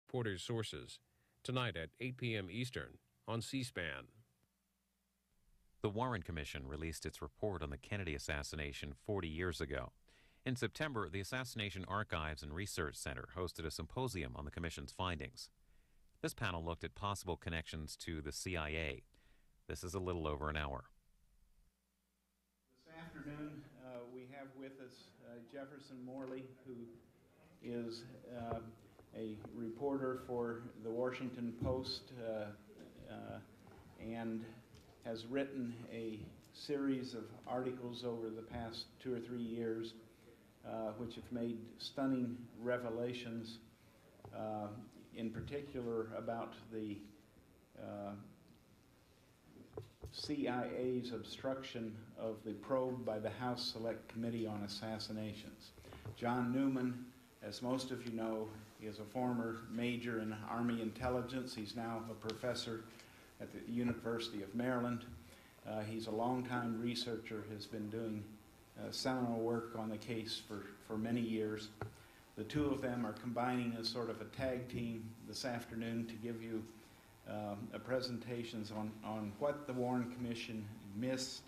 Reporters' Sources, tonight at 8 p.m. Eastern on C-SPAN. The Warren Commission released its report on the Kennedy assassination 40 years ago. In September, the Assassination Archives and Research Center hosted a symposium on the Commission's findings. This panel looked at possible connections to the CIA. This is a little over an hour. This afternoon, we have with us Jefferson Morley, who is a reporter for the Washington Post and has written a series of articles over the past 2 or 3 years which have made stunning revelations, in particular about the CIA's obstruction of the probe by the House Select Committee on Assassinations. John Newman, as most of you know, he is a former major in Army intelligence. He's now a professor at the University of Maryland. He's a longtime researcher, has been doing seminal work on the case for many years. The two of them are combining as sort of a tag team this afternoon to give you presentations on what the Warren Commission missed,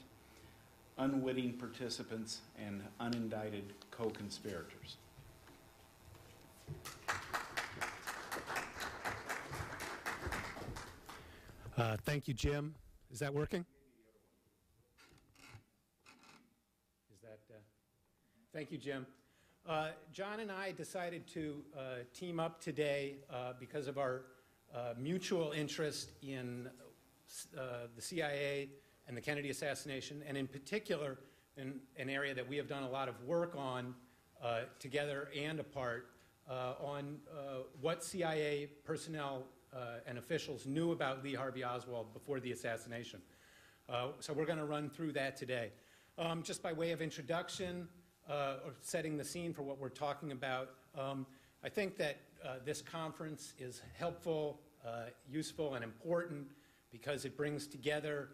unwitting participants, and unindicted co-conspirators. Thank you, Jim. Is that working? Thank you, Jim. John and I decided to team up today because of our mutual interest in the CIA and the Kennedy assassination, and in particular in an area that we have done a lot of work on together and apart on what CIA personnel and officials knew about Lee Harvey Oswald before the assassination. So we're going to run through that today. Just by way of introduction, or setting the scene for what we're talking about, I think that this conference is helpful, useful, and important because it brings together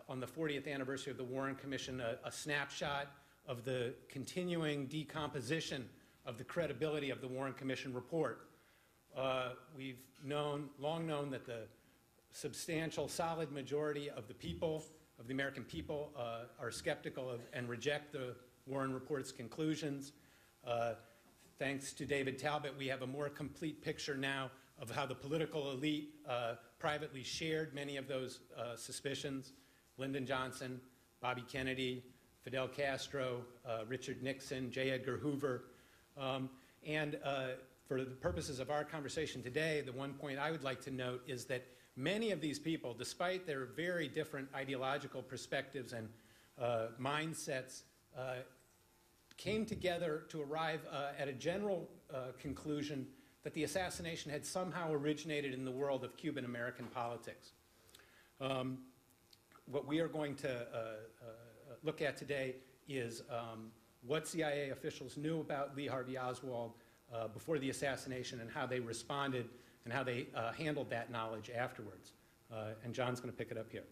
on the 40th anniversary of the Warren Commission a snapshot of the continuing decomposition of the credibility of the Warren Commission report. We've long known that the substantial, solid majority of the people, of the American people, are skeptical of and reject the Warren Report's conclusions. Thanks to David Talbot, we have a more complete picture now of how the political elite privately shared many of those suspicions. Lyndon Johnson, Bobby Kennedy, Fidel Castro, Richard Nixon, J. Edgar Hoover. And for the purposes of our conversation today, the one point I would like to note is that many of these people, despite their very different ideological perspectives and mindsets, came together to arrive at a general conclusion that the assassination had somehow originated in the world of Cuban American politics. What we are going to look at today is what CIA officials knew about Lee Harvey Oswald before the assassination and how they responded and how they handled that knowledge afterwards. And John's going to pick it up here.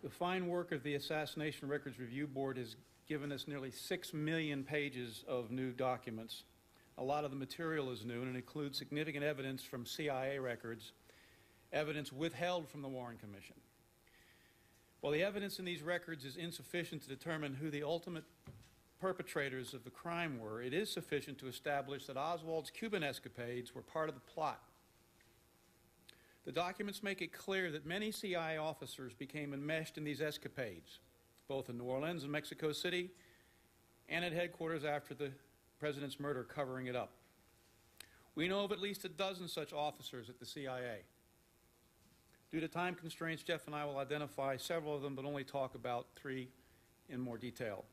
The fine work of the Assassination Records Review Board has given us nearly 6 million pages of new documents. A lot of the material is new, and it includes significant evidence from CIA records, evidence withheld from the Warren Commission. While the evidence in these records is insufficient to determine who the ultimate perpetrators of the crime were, it is sufficient to establish that Oswald's Cuban escapades were part of the plot. The documents make it clear that many CIA officers became enmeshed in these escapades, both in New Orleans and Mexico City, and at headquarters after the president's murder, covering it up. We know of at least a dozen such officers at the CIA. Due to time constraints, Jeff and I will identify several of them, but only talk about 3 in more detail.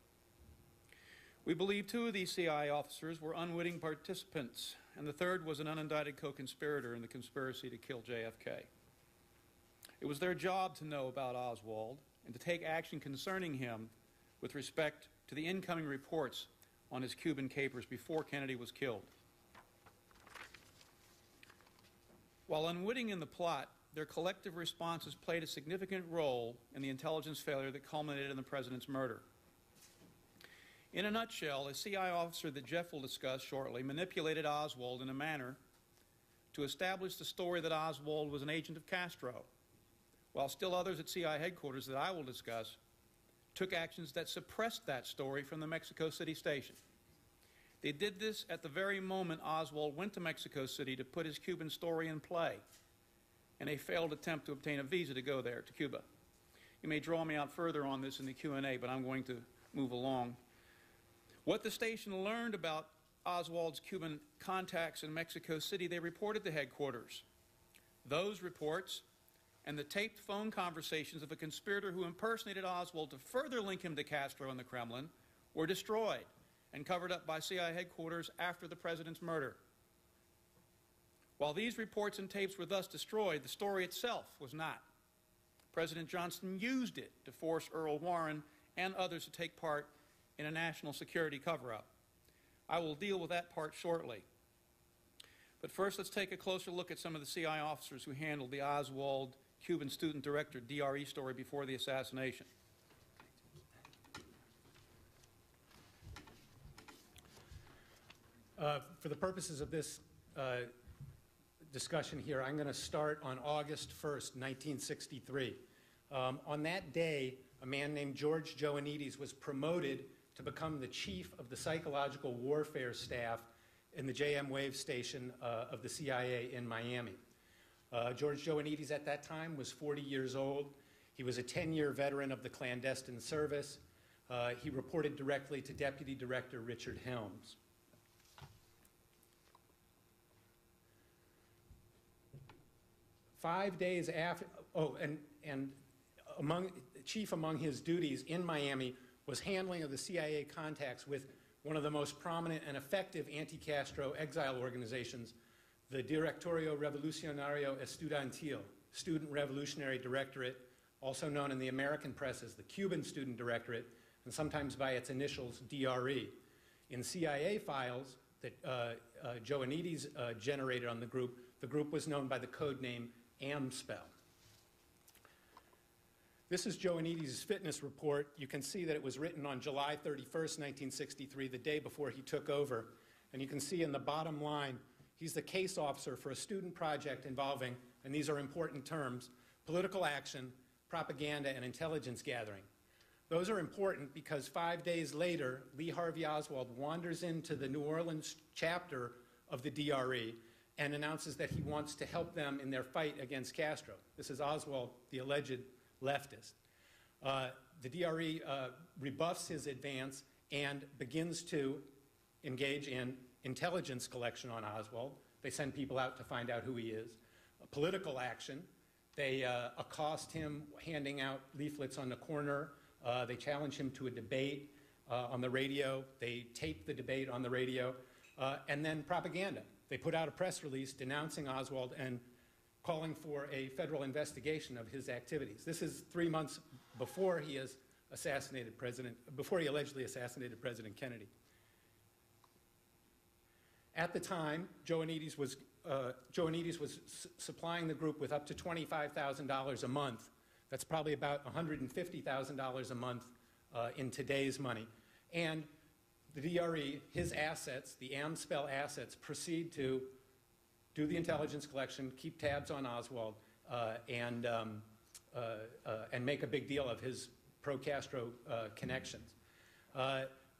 We believe 2 of these CIA officers were unwitting participants, and the third was an unindicted co-conspirator in the conspiracy to kill JFK. It was their job to know about Oswald and to take action concerning him with respect to the incoming reports on his Cuban capers before Kennedy was killed. While unwitting in the plot, their collective responses played a significant role in the intelligence failure that culminated in the president's murder. In a nutshell, a CI officer that Jeff will discuss shortly manipulated Oswald in a manner to establish the story that Oswald was an agent of Castro, while still others at CI headquarters that I will discuss took actions that suppressed that story from the Mexico City station. They did this at the very moment Oswald went to Mexico City to put his Cuban story in play, in a failed attempt to obtain a visa to go there, to Cuba. You may draw me out further on this in the Q&A, but I'm going to move along. What the station learned about Oswald's Cuban contacts in Mexico City, they reported to headquarters. Those reports and the taped phone conversations of a conspirator who impersonated Oswald to further link him to Castro and the Kremlin were destroyed and covered up by CIA headquarters after the president's murder. While these reports and tapes were thus destroyed, the story itself was not. President Johnson used it to force Earl Warren and others to take part in a national security cover-up. I will deal with that part shortly. But first, let's take a closer look at some of the CI officers who handled the Oswald Cuban Student Director DRE story before the assassination. For the purposes of this discussion here, I'm going to start on August 1st, 1963. On that day, a man named George Joannides was promoted to become the chief of the psychological warfare staff in the JM Wave station of the CIA in Miami. George Joannides at that time was 40 years old. He was a 10-year veteran of the clandestine service. He reported directly to Deputy Director Richard Helms. Five days after, chief among his duties in Miami was handling of the CIA contacts with one of the most prominent and effective anti-Castro exile organizations, the Directorio Revolucionario Estudiantil, Student Revolutionary Directorate, also known in the American press as the Cuban Student Directorate, and sometimes by its initials DRE. In CIA files that Joannides generated on the group was known by the code name AMSPEL. This is Joannides' fitness report. You can see that it was written on July 31st, 1963, the day before he took over. And you can see in the bottom line, he's the case officer for a student project involving, and these are important terms, political action, propaganda, and intelligence gathering. Those are important because 5 days later, Lee Harvey Oswald wanders into the New Orleans chapter of the DRE and announces that he wants to help them in their fight against Castro. This is Oswald, the alleged leftist. The DRE rebuffs his advance and begins to engage in intelligence collection on Oswald. They send people out to find out who he is. Political action. They accost him handing out leaflets on the corner. They challenge him to a debate on the radio. They tape the debate on the radio. And then propaganda. They put out a press release denouncing Oswald and calling for a federal investigation of his activities. This is 3 months before he allegedly assassinated President Kennedy. At the time, Joannides was supplying the group with up to $25,000 a month. That's probably about $150,000 a month in today's money. And the DRE, his assets, the AMSPEL assets, proceed to do the intelligence collection, keep tabs on Oswald, and make a big deal of his pro-Castro connections.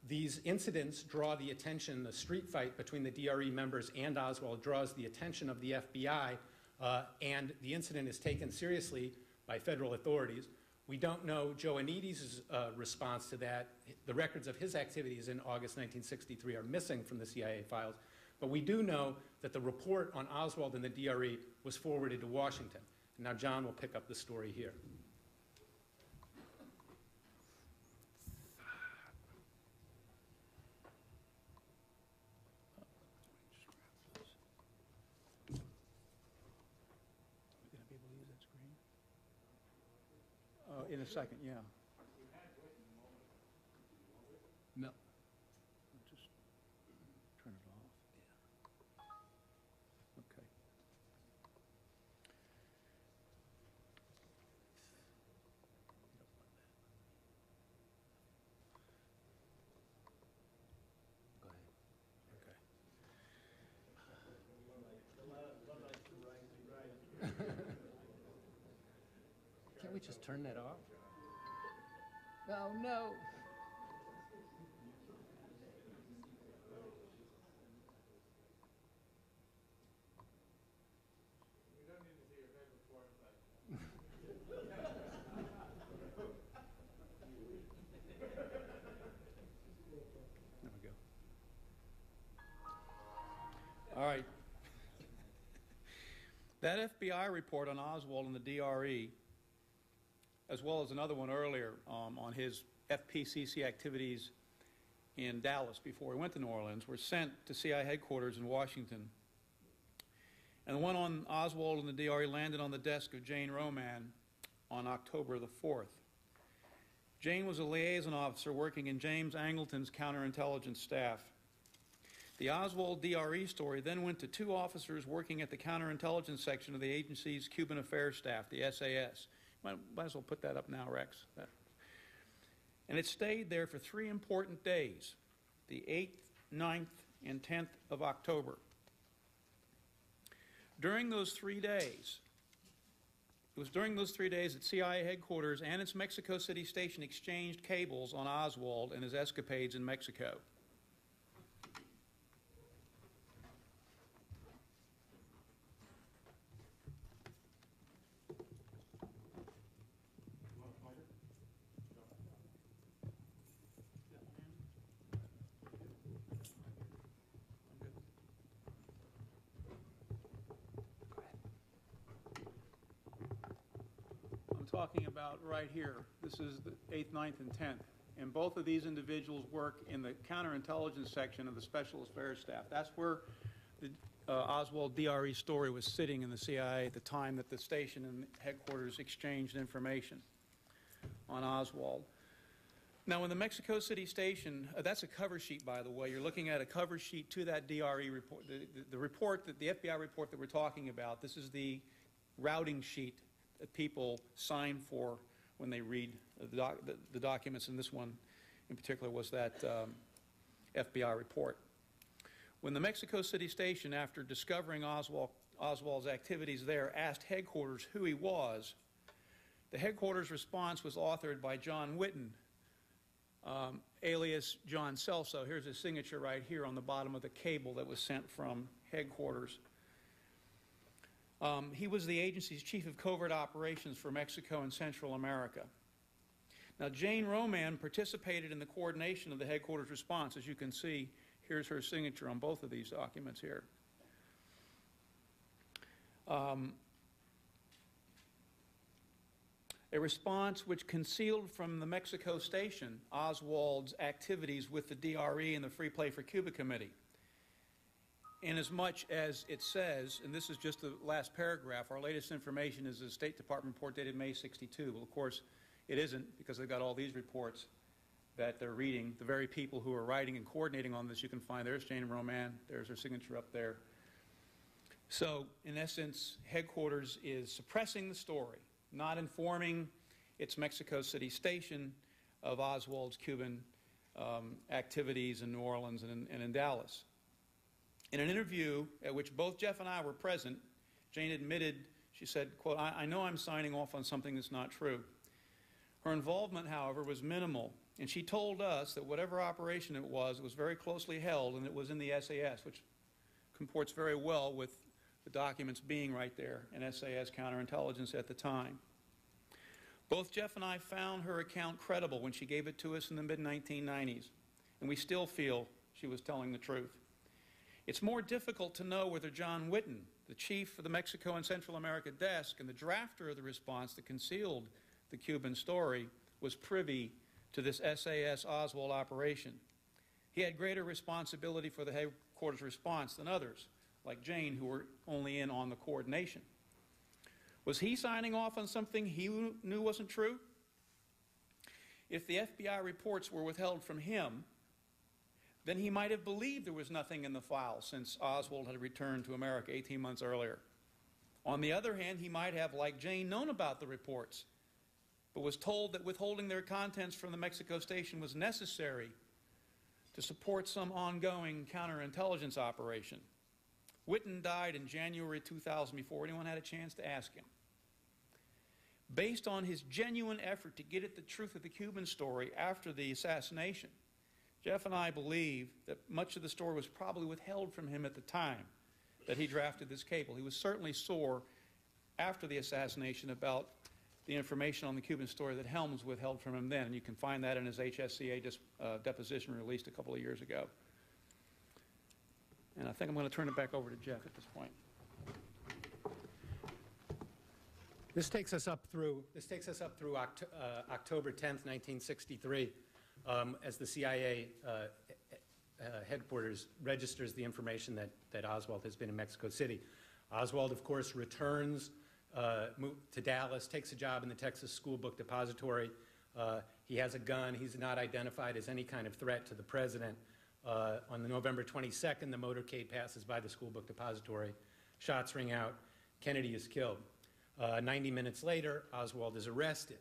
These incidents draw the attention, the street fight between the DRE members and Oswald draws the attention of the FBI, and the incident is taken seriously by federal authorities. We don't know Joannides' response to that. The records of his activities in August 1963 are missing from the CIA files. But we do know that the report on Oswald and the DRE was forwarded to Washington. And now John will pick up the story here. In a second, yeah. No. Just turn it off. Okay. just turn that off? Oh, no. There we go. All right. That FBI report on Oswald and the DRE, as well as another one earlier on his FPCC activities in Dallas before he went to New Orleans, were sent to CIA headquarters in Washington. And the one on Oswald and the DRE landed on the desk of Jane Roman on October the 4th. Jane was a liaison officer working in James Angleton's counterintelligence staff. The Oswald DRE story then went to two officers working at the counterintelligence section of the agency's Cuban affairs staff, the SAS. Might as well put that up now, Rex. And it stayed there for 3 important days, the 8th, 9th, and 10th of October. During those 3 days, it was during those 3 days that CIA headquarters and its Mexico City station exchanged cables on Oswald and his escapades in Mexico. Talking about right here. This is the 8th, 9th, and 10th. And both of these individuals work in the counterintelligence section of the Special Affairs Staff. That's where the Oswald DRE story was sitting in the CIA at the time that the station and headquarters exchanged information on Oswald. Now, in the Mexico City station, that's a cover sheet, by the way. You're looking at a cover sheet to that DRE report. The report, the FBI report that we're talking about, this is the routing sheet that people sign for when they read the documents, and this one in particular was that FBI report. When the Mexico City station, after discovering Oswald's activities there, asked headquarters who he was, the headquarters response was authored by John Whitten, alias John Celso. Here's his signature right here on the bottom of the cable that was sent from headquarters. He was the agency's chief of covert operations for Mexico and Central America. Now, Jane Roman participated in the coordination of the headquarters response. As you can see, here's her signature on both of these documents here. A response which concealed from the Mexico station Oswald's activities with the DRE and the Free Play for Cuba Committee. Inasmuch as it says, and this is just the last paragraph, our latest information is a State Department report dated May 62. Well, of course, it isn't, because they've got all these reports that they're reading. The very people who are writing and coordinating on this, you can find, there's Jane Roman, there's her signature up there. So, in essence, headquarters is suppressing the story, not informing its Mexico City station of Oswald's Cuban activities in New Orleans and in Dallas. In an interview at which both Jeff and I were present, Jane admitted, she said, quote, I know I'm signing off on something that's not true. Her involvement, however, was minimal, and she told us that whatever operation it was very closely held, and it was in the SAS, which comports very well with the documents being right there in SAS counterintelligence at the time. Both Jeff and I found her account credible when she gave it to us in the mid-1990s, and we still feel she was telling the truth. It's more difficult to know whether John Whitten, the chief of the Mexico and Central America desk and the drafter of the response that concealed the Cuban story, was privy to this SAS Oswald operation. He had greater responsibility for the headquarters response than others, like Jane, who were only in on the coordination. Was he signing off on something he knew wasn't true? If the FBI reports were withheld from him, then he might have believed there was nothing in the file since Oswald had returned to America 18 months earlier. On the other hand, he might have, like Jane, known about the reports, but was told that withholding their contents from the Mexico station was necessary to support some ongoing counterintelligence operation. Whitten died in January 2000 before anyone had a chance to ask him. based on his genuine effort to get at the truth of the Cuban story after the assassination. Jeff and I believe that much of the story was probably withheld from him at the time that he drafted this cable. He was certainly sore after the assassination about the information on the Cuban story that Helms withheld from him then, and you can find that in his HSCA deposition released a couple of years ago. And I think I'm going to turn it back over to Jeff at this point. This takes us up through October 10th, 1963, as the CIA headquarters registers the information that Oswald has been in Mexico City. Oswald, of course, returns to Dallas, takes a job in the Texas School Book Depository. He has a gun. He's not identified as any kind of threat to the president. On the November 22nd, the motorcade passes by the School Book Depository. Shots ring out. Kennedy is killed. 90 minutes later, Oswald is arrested.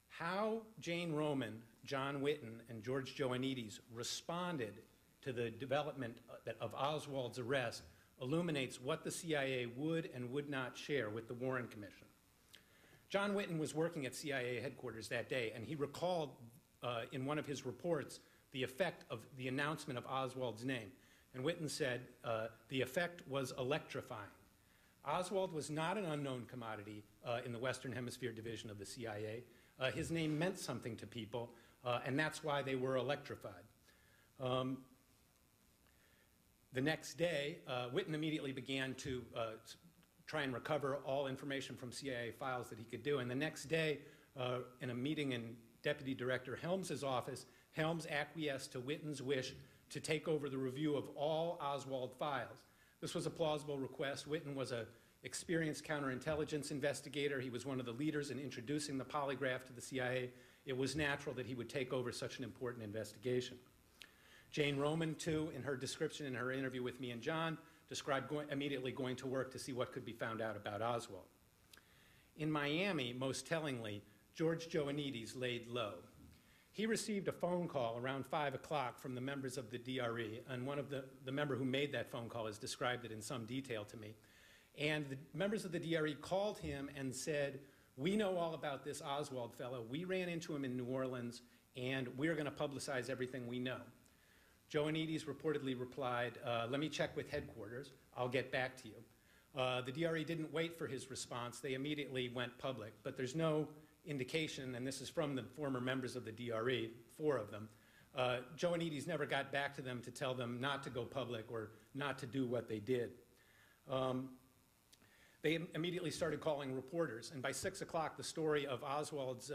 How Jane Roman, John Whitten, and George Joannides responded to the development of Oswald's arrest illuminates what the CIA would and would not share with the Warren Commission. John Whitten was working at CIA headquarters that day, and he recalled in one of his reports the effect of the announcement of Oswald's name. And Whitten said, the effect was electrifying. Oswald was not an unknown commodity in the Western Hemisphere Division of the CIA. His name meant something to people, and that's why they were electrified. The next day, Whitten immediately began to try and recover all information from CIA files that he could do. And the next day, in a meeting in Deputy Director Helms's office, Helms acquiesced to Whitten's wish to take over the review of all Oswald files. This was a plausible request. Whitten was an experienced counterintelligence investigator. He was one of the leaders in introducing the polygraph to the CIA. It was natural that he would take over such an important investigation. Jane Roman, too, in her description in her interview with me and John, described immediately going to work to see what could be found out about Oswald. In Miami, most tellingly, George Joannides laid low. He received a phone call around 5 o'clock from the members of the DRE, and one of the member who made that phone call has described it in some detail to me. And the members of the DRE called him and said, we know all about this Oswald fellow. We ran into him in New Orleans, and we're going to publicize everything we know. Joannides reportedly replied, let me check with headquarters. I'll get back to you. The DRE didn't wait for his response. They immediately went public, but there's no indication, and this is from the former members of the DRE, 4 of them. Joannides never got back to them to tell them not to go public or not to do what they did. They immediately started calling reporters, and by 6 o'clock, the story of Oswald's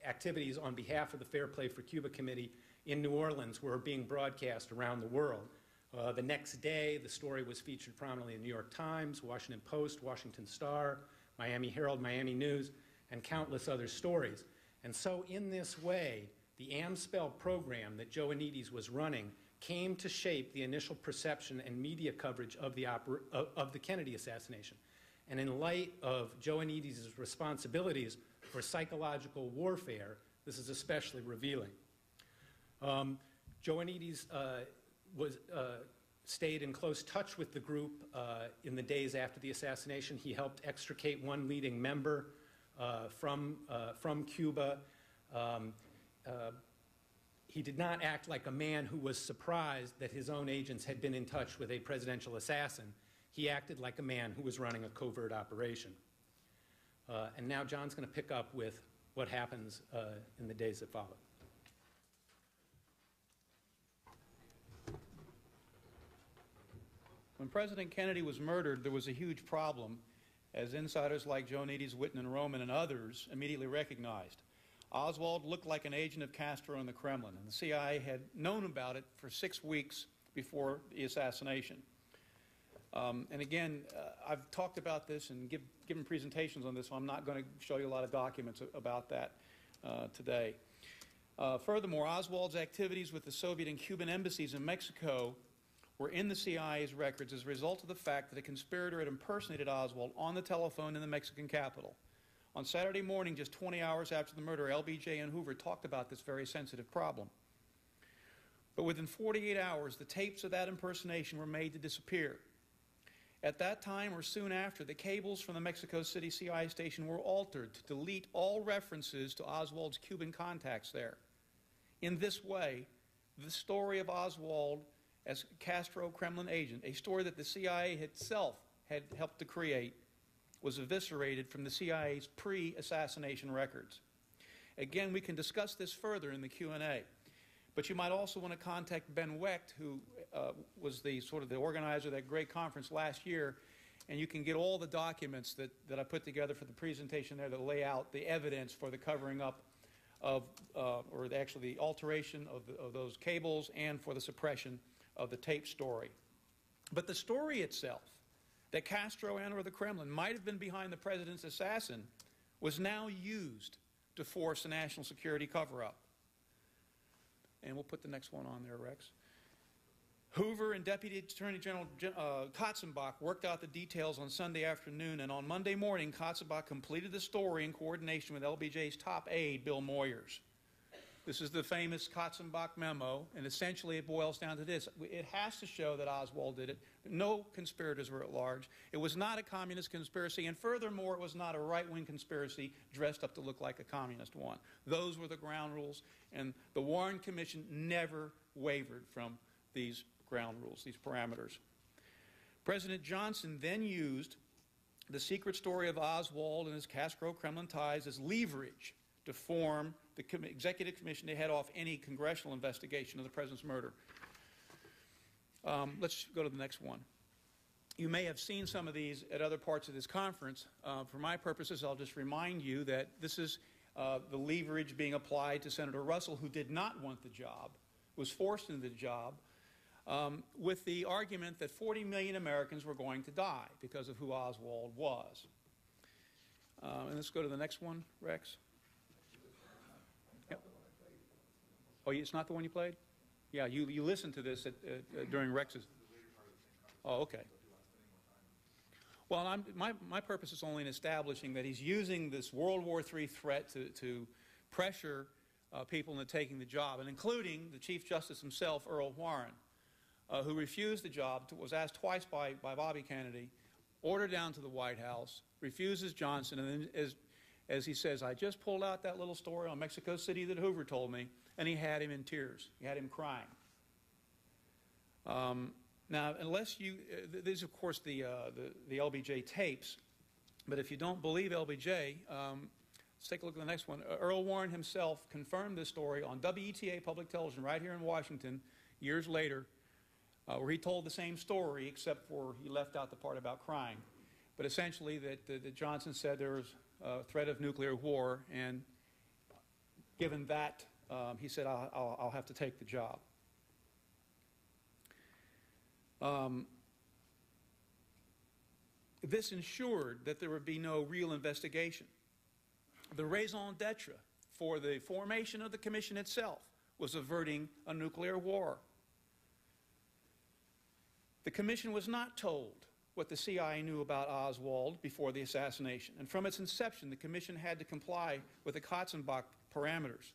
activities on behalf of the Fair Play for Cuba Committee in New Orleans were being broadcast around the world. The next day, the story was featured prominently in the New York Times, Washington Post, Washington Star, Miami Herald, Miami News, and countless other stories. And so in this way, the AMSPEL program that Joannides was running came to shape the initial perception and media coverage of the Kennedy assassination. And in light of Joannides' responsibilities for psychological warfare, this is especially revealing. Joannides stayed in close touch with the group in the days after the assassination. He helped extricate one leading member from Cuba. He did not act like a man who was surprised that his own agents had been in touch with a presidential assassin. He acted like a man who was running a covert operation. And now John's going to pick up with what happens in the days that follow. When President Kennedy was murdered, there was a huge problem, as insiders like Joannides, Whitten, and Roman, and others immediately recognized. Oswald looked like an agent of Castro in the Kremlin, and the CIA had known about it for 6 weeks before the assassination. And again, I've talked about this and given presentations on this, so I'm not going to show you a lot of documents about that today. Furthermore, Oswald's activities with the Soviet and Cuban embassies in Mexico were in the CIA's records as a result of the fact that a conspirator had impersonated Oswald on the telephone in the Mexican capital. On Saturday morning, just 20 hours after the murder, LBJ and Hoover talked about this very sensitive problem. But within 48 hours, the tapes of that impersonation were made to disappear. At that time or soon after, the cables from the Mexico City CIA station were altered to delete all references to Oswald's Cuban contacts there. In this way, the story of Oswald as Castro Kremlin agent, a story that the CIA itself had helped to create, was eviscerated from the CIA's pre-assassination records. Again, we can discuss this further in the Q&A, but you might also want to contact Ben Wecht, who was the organizer of that great conference last year, and you can get all the documents that I put together for the presentation there that lay out the evidence for the covering up of, actually the alteration of those cables and for the suppression of the tape story. But the story itself, that Castro and or the Kremlin might have been behind the president's assassin, was now used to force a national security cover-up. And we'll put the next one on there, Rex. Hoover and Deputy Attorney General Katzenbach worked out the details on Sunday afternoon, and on Monday morning, Katzenbach completed the story in coordination with LBJ's top aide, Bill Moyers. This is the famous Katzenbach memo, and essentially it boils down to this. It has to show that Oswald did it. No conspirators were at large. It was not a communist conspiracy, and furthermore, it was not a right-wing conspiracy dressed up to look like a communist one. Those were the ground rules, and the Warren Commission never wavered from these ground rules, these parameters. President Johnson then used the secret story of Oswald and his Castro-Kremlin ties as leverage to form the executive commission to head off any congressional investigation of the president's murder. Let's go to the next one. You may have seen some of these at other parts of this conference. For my purposes, I'll just remind you that this is the leverage being applied to Senator Russell, who did not want the job, was forced into the job, with the argument that 40 million Americans were going to die because of who Oswald was. And let's go to the next one, Rex. Yep. Oh, it's not the one you played? Yeah, you listened to this during Rex's. Oh, okay. Well, my purpose is only in establishing that he's using this World War III threat to pressure people into taking the job, and including the Chief Justice himself, Earl Warren, who refused the job, was asked twice by Bobby Kennedy, ordered down to the White House, refuses Johnson, and then, as he says, I just pulled out that little story on Mexico City that Hoover told me, and he had him in tears. He had him crying. Now, unless you, these are, of course, the LBJ tapes, but if you don't believe LBJ, let's take a look at the next one. Earl Warren himself confirmed this story on WETA public television right here in Washington years later, where he told the same story, except for he left out the part about crying. But essentially that Johnson said there was a threat of nuclear war, and given that, he said, I'll have to take the job. This ensured that there would be no real investigation. The raison d'etre for the formation of the commission itself was averting a nuclear war. The commission was not told what the CIA knew about Oswald before the assassination, and from its inception, the commission had to comply with the Katzenbach parameters.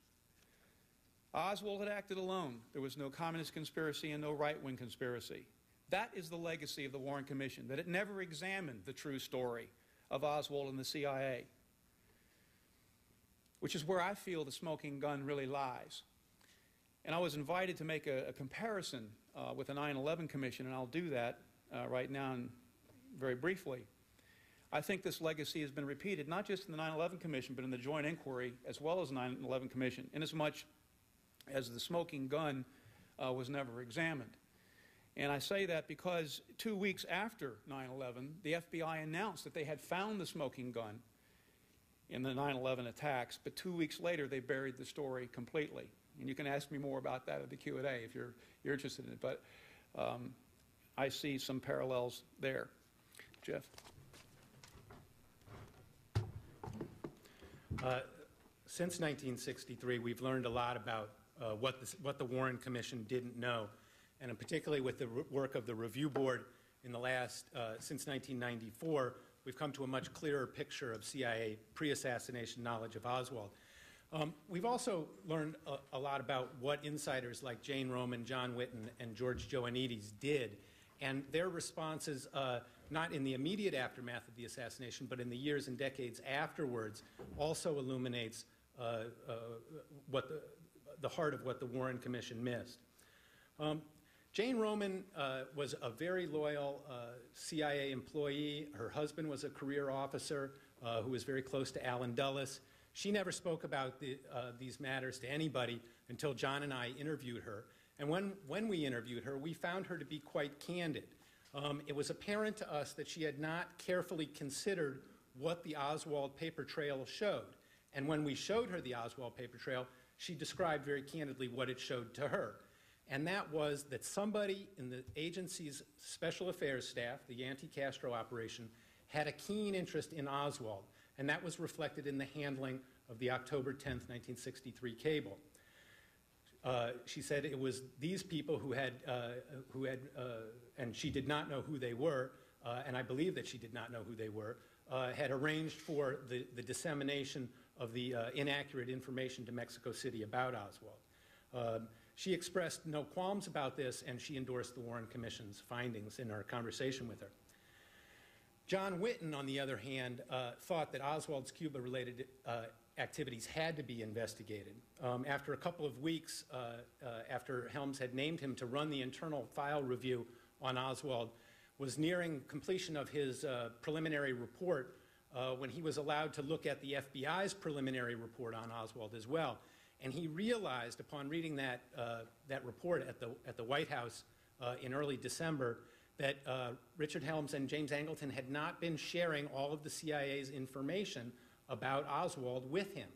Oswald had acted alone. There was no communist conspiracy and no right-wing conspiracy. That is the legacy of the Warren Commission, that it never examined the true story of Oswald and the CIA, which is where I feel the smoking gun really lies. And I was invited to make a comparison with the 9/11 Commission, and I'll do that right now and very briefly. I think this legacy has been repeated, not just in the 9/11 Commission, but in the joint inquiry as well as the 9/11 Commission, inasmuch as the smoking gun was never examined. And I say that because 2 weeks after 9/11, the FBI announced that they had found the smoking gun in the 9/11 attacks, but 2 weeks later they buried the story completely. And you can ask me more about that at the Q&A if you're interested in it. But I see some parallels there. Jeff? Since 1963, we've learned a lot about what the Warren Commission didn't know, and particularly with the work of the Review Board in the last, since 1994, we've come to a much clearer picture of CIA pre-assassination knowledge of Oswald. We've also learned a lot about what insiders like Jane Roman, John Whitten, and George Ioannidis did, and their responses not in the immediate aftermath of the assassination, but in the years and decades afterwards, also illuminates what the heart of what the Warren Commission missed. Jane Roman was a very loyal CIA employee. Her husband was a career officer who was very close to Allen Dulles. She never spoke about these matters to anybody until John and I interviewed her. And when we interviewed her, we found her to be quite candid. It was apparent to us that she had not carefully considered what the Oswald paper trail showed. And when we showed her the Oswald paper trail, she described very candidly what it showed to her. And that was that somebody in the agency's special affairs staff, the anti-Castro operation, had a keen interest in Oswald. And that was reflected in the handling of the October 10th, 1963 cable. She said it was these people who had, and she did not know who they were, and I believe that she did not know who they were, had arranged for the dissemination of the inaccurate information to Mexico City about Oswald. She expressed no qualms about this, and she endorsed the Warren Commission's findings in our conversation with her. John Whitten, on the other hand, thought that Oswald's Cuba-related activities had to be investigated. After a couple of weeks after Helms had named him to run the internal file review on Oswald, was nearing completion of his preliminary report when he was allowed to look at the FBI's preliminary report on Oswald as well. And he realized upon reading that report at the White House in early December that Richard Helms and James Angleton had not been sharing all of the CIA's information about Oswald with him.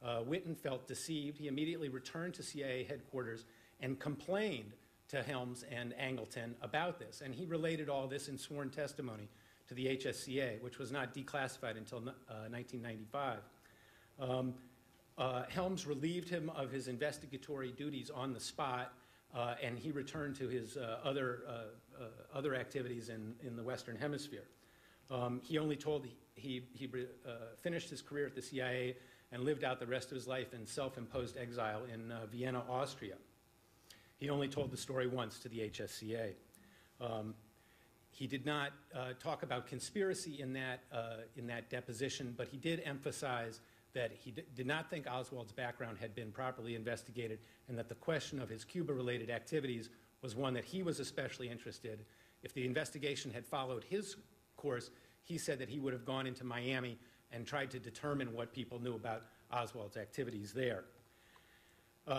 Whitten felt deceived. He immediately returned to CIA headquarters and complained to Helms and Angleton about this. And he related all this in sworn testimony to the HSCA, which was not declassified until 1995. Helms relieved him of his investigatory duties on the spot, and he returned to his other activities in the Western Hemisphere. He only told he finished his career at the CIA and lived out the rest of his life in self-imposed exile in Vienna, Austria. He only told the story once to the HSCA. He did not talk about conspiracy in that deposition, but he did emphasize that he did not think Oswald's background had been properly investigated and that the question of his Cuba-related activities was one that he was especially interested in. If the investigation had followed his course, he said that he would have gone into Miami and tried to determine what people knew about Oswald's activities there.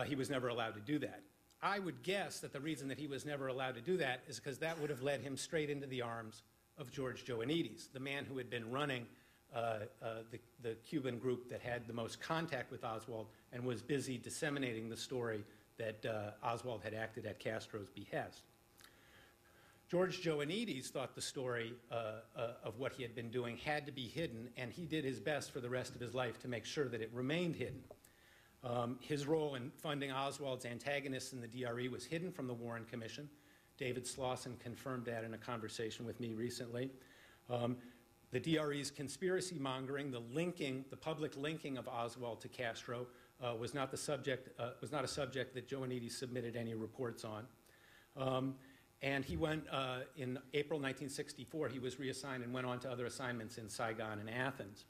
He was never allowed to do that. I would guess that the reason that he was never allowed to do that is because that would have led him straight into the arms of George Joannides, the man who had been running the Cuban group that had the most contact with Oswald and was busy disseminating the story that Oswald had acted at Castro's behest. George Joannides thought the story of what he had been doing had to be hidden, and he did his best for the rest of his life to make sure that it remained hidden. His role in funding Oswald's antagonists in the DRE was hidden from the Warren Commission. David Slauson confirmed that in a conversation with me recently. The DRE's conspiracy mongering, the public linking of Oswald to Castro was not a subject that Joannides submitted any reports on. And he went, in April 1964, he was reassigned and went on to other assignments in Saigon and Athens.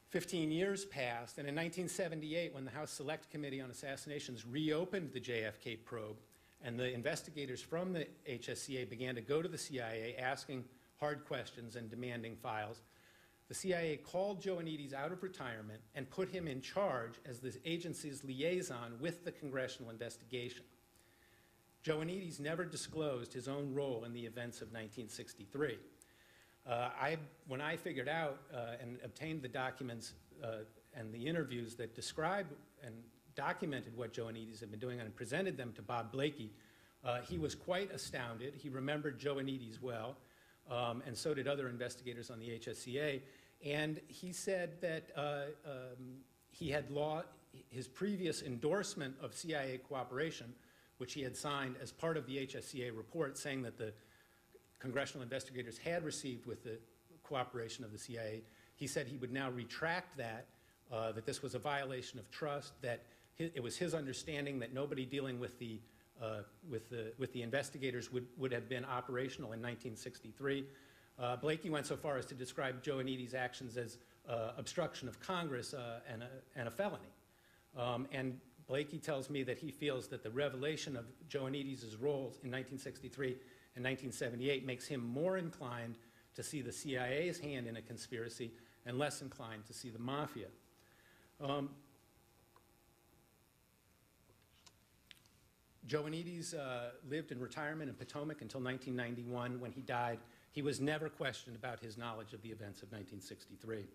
15 years passed, and in 1978, when the House Select Committee on Assassinations reopened the JFK probe, and the investigators from the HSCA began to go to the CIA asking hard questions and demanding files, the CIA called Joannides out of retirement and put him in charge as the agency's liaison with the congressional investigation. Joannides never disclosed his own role in the events of 1963. When I figured out and obtained the documents and the interviews that described and documented what Joannides had been doing and presented them to Bob Blakey, he was quite astounded. He remembered Joannides well, and so did other investigators on the HSCA. And he said that he had his previous endorsement of CIA cooperation, which he had signed as part of the HSCA report saying that the congressional investigators had received with the cooperation of the CIA. He said he would now retract that, that this was a violation of trust, that it was his understanding that nobody dealing with the with the investigators would have been operational in 1963. Blakey went so far as to describe Joannides' actions as obstruction of Congress and a felony. And Blakey tells me that he feels that the revelation of Joannides' roles in 1963 and 1978 makes him more inclined to see the CIA's hand in a conspiracy and less inclined to see the mafia. Joannides lived in retirement in Potomac until 1991. When he died, he was never questioned about his knowledge of the events of 1963.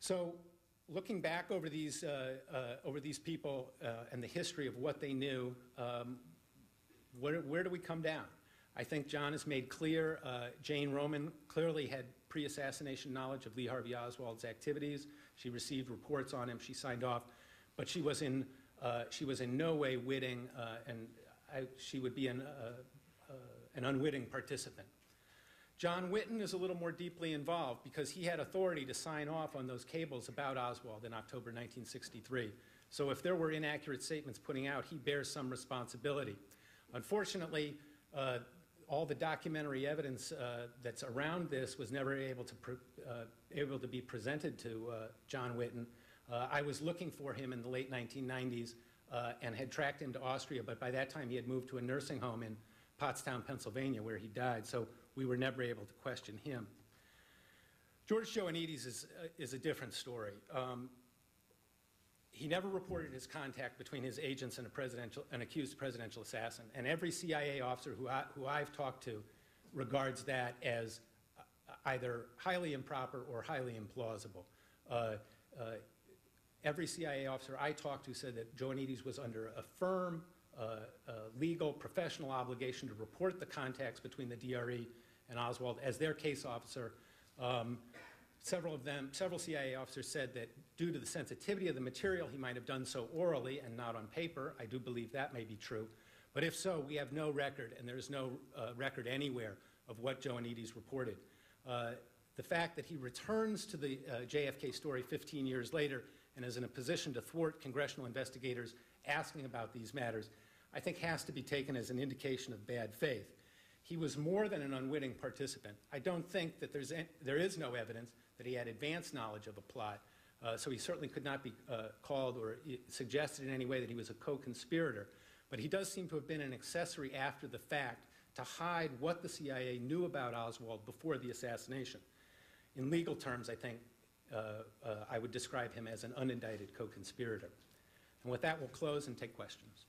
So, looking back over these people and the history of what they knew, where do we come down? I think John has made clear Jane Roman clearly had pre-assassination knowledge of Lee Harvey Oswald's activities. She received reports on him. She signed off, but she was in no way witting, and she would be an unwitting participant. John Whitten is a little more deeply involved because he had authority to sign off on those cables about Oswald in October 1963. So if there were inaccurate statements putting out, he bears some responsibility. Unfortunately, all the documentary evidence that's around this was never able to be presented to John Whitten. I was looking for him in the late 1990s and had tracked him to Austria, but by that time he had moved to a nursing home in Pottstown, Pennsylvania, where he died, so we were never able to question him. George Joannides is a different story. He never reported his contact between his agents and an accused presidential assassin, and every CIA officer who I've talked to regards that as either highly improper or highly implausible. Every CIA officer I talked to said that Joannides was under a firm legal, professional obligation to report the contacts between the DRE and Oswald as their case officer. Several CIA officers said that due to the sensitivity of the material, he might have done so orally and not on paper. I do believe that may be true. But if so, we have no record, and there's no record anywhere of what Joannides reported. The fact that he returns to the JFK story 15 years later and is in a position to thwart congressional investigators asking about these matters, I think has to be taken as an indication of bad faith. He was more than an unwitting participant. I don't think that there is no evidence that he had advanced knowledge of a plot, so he certainly could not be called or suggested in any way that he was a co-conspirator. But he does seem to have been an accessory after the fact to hide what the CIA knew about Oswald before the assassination. In legal terms, I think I would describe him as an unindicted co-conspirator. And with that, we'll close and take questions.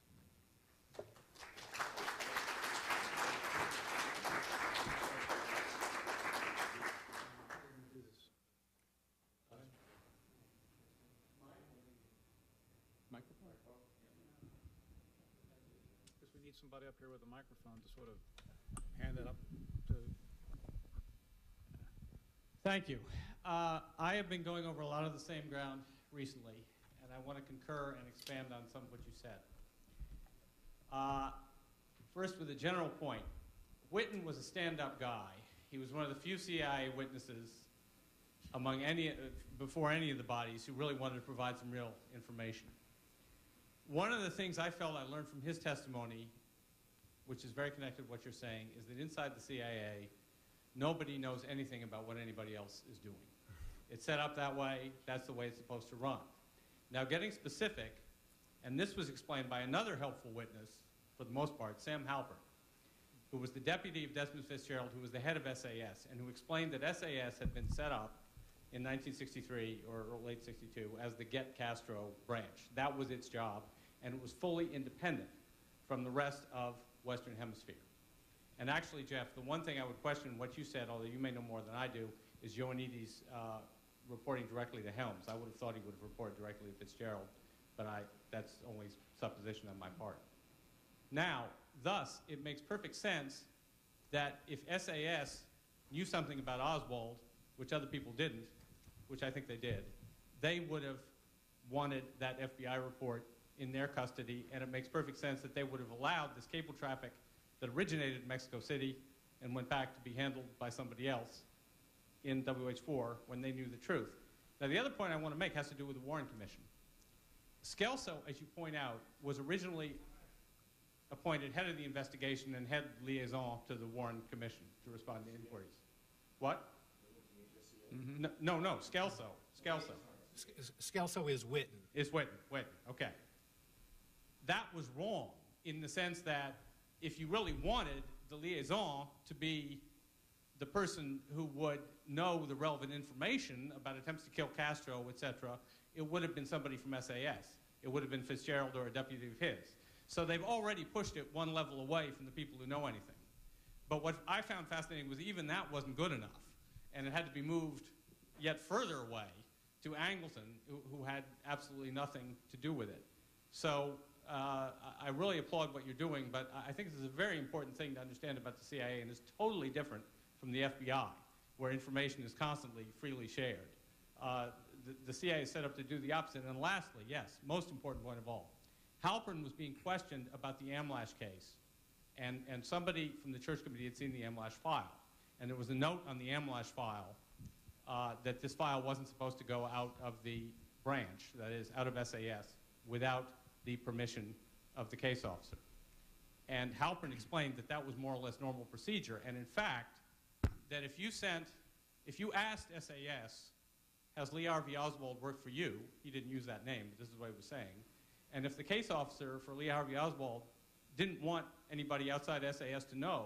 We need somebody up here with a microphone to sort of hand it up to. Thank you. I have been going over a lot of the same ground recently, and I want to concur and expand on some of what you said. First, with a general point, Whitten was a stand-up guy. He was one of the few CIA witnesses before any of the bodies who really wanted to provide some real information. One of the things I felt I learned from his testimony, which is very connected to what you're saying, is that inside the CIA, nobody knows anything about what anybody else is doing. It's set up that way. That's the way it's supposed to run. Now, getting specific, and this was explained by another helpful witness, for the most part, Sam Halpern, who was the deputy of Desmond Fitzgerald, who was the head of SAS, and who explained that SAS had been set up in 1963 or late 62 as the Get Castro branch. That was its job, and it was fully independent from the rest of Western Hemisphere. And actually, Jeff, the one thing I would question what you said, although you may know more than I do, is Joannides reporting directly to Helms. I would have thought he would have reported directly to Fitzgerald, but that's only supposition on my part. Now, thus, it makes perfect sense that if SAS knew something about Oswald, which other people didn't, which I think they did, they would have wanted that FBI report in their custody, and it makes perfect sense that they would have allowed this cable traffic that originated in Mexico City and went back to be handled by somebody else in WH4 when they knew the truth. Now, the other point I want to make has to do with the Warren Commission. Scelso, as you point out, was originally appointed head of the investigation and head liaison to the Warren Commission to respond to inquiries. What? Mm-hmm. No, Scelso. Scelso is Whitten. Is Whitten, okay. That was wrong in the sense that if you really wanted the liaison to be the person who would know the relevant information about attempts to kill Castro, etc., it would have been somebody from SAS. It would have been Fitzgerald or a deputy of his. So they've already pushed it one level away from the people who know anything. But what I found fascinating was even that wasn't good enough, and it had to be moved yet further away to Angleton, who had absolutely nothing to do with it. So I really applaud what you're doing, but I think this is a very important thing to understand about the CIA, and it's totally different from the FBI, where information is constantly freely shared. The CIA is set up to do the opposite. And lastly, yes, most important point of all, Halpern was being questioned about the Amlash case, and somebody from the Church Committee had seen the Amlash file. And there was a note on the Amlash file that this file wasn't supposed to go out of the branch, that is, out of SAS, without the permission of the case officer. And Halpern explained that that was more or less normal procedure, and in fact, that if you asked SAS, has Lee Harvey Oswald worked for you? He didn't use that name, but this is what he was saying. And if the case officer for Lee Harvey Oswald didn't want anybody outside SAS to know,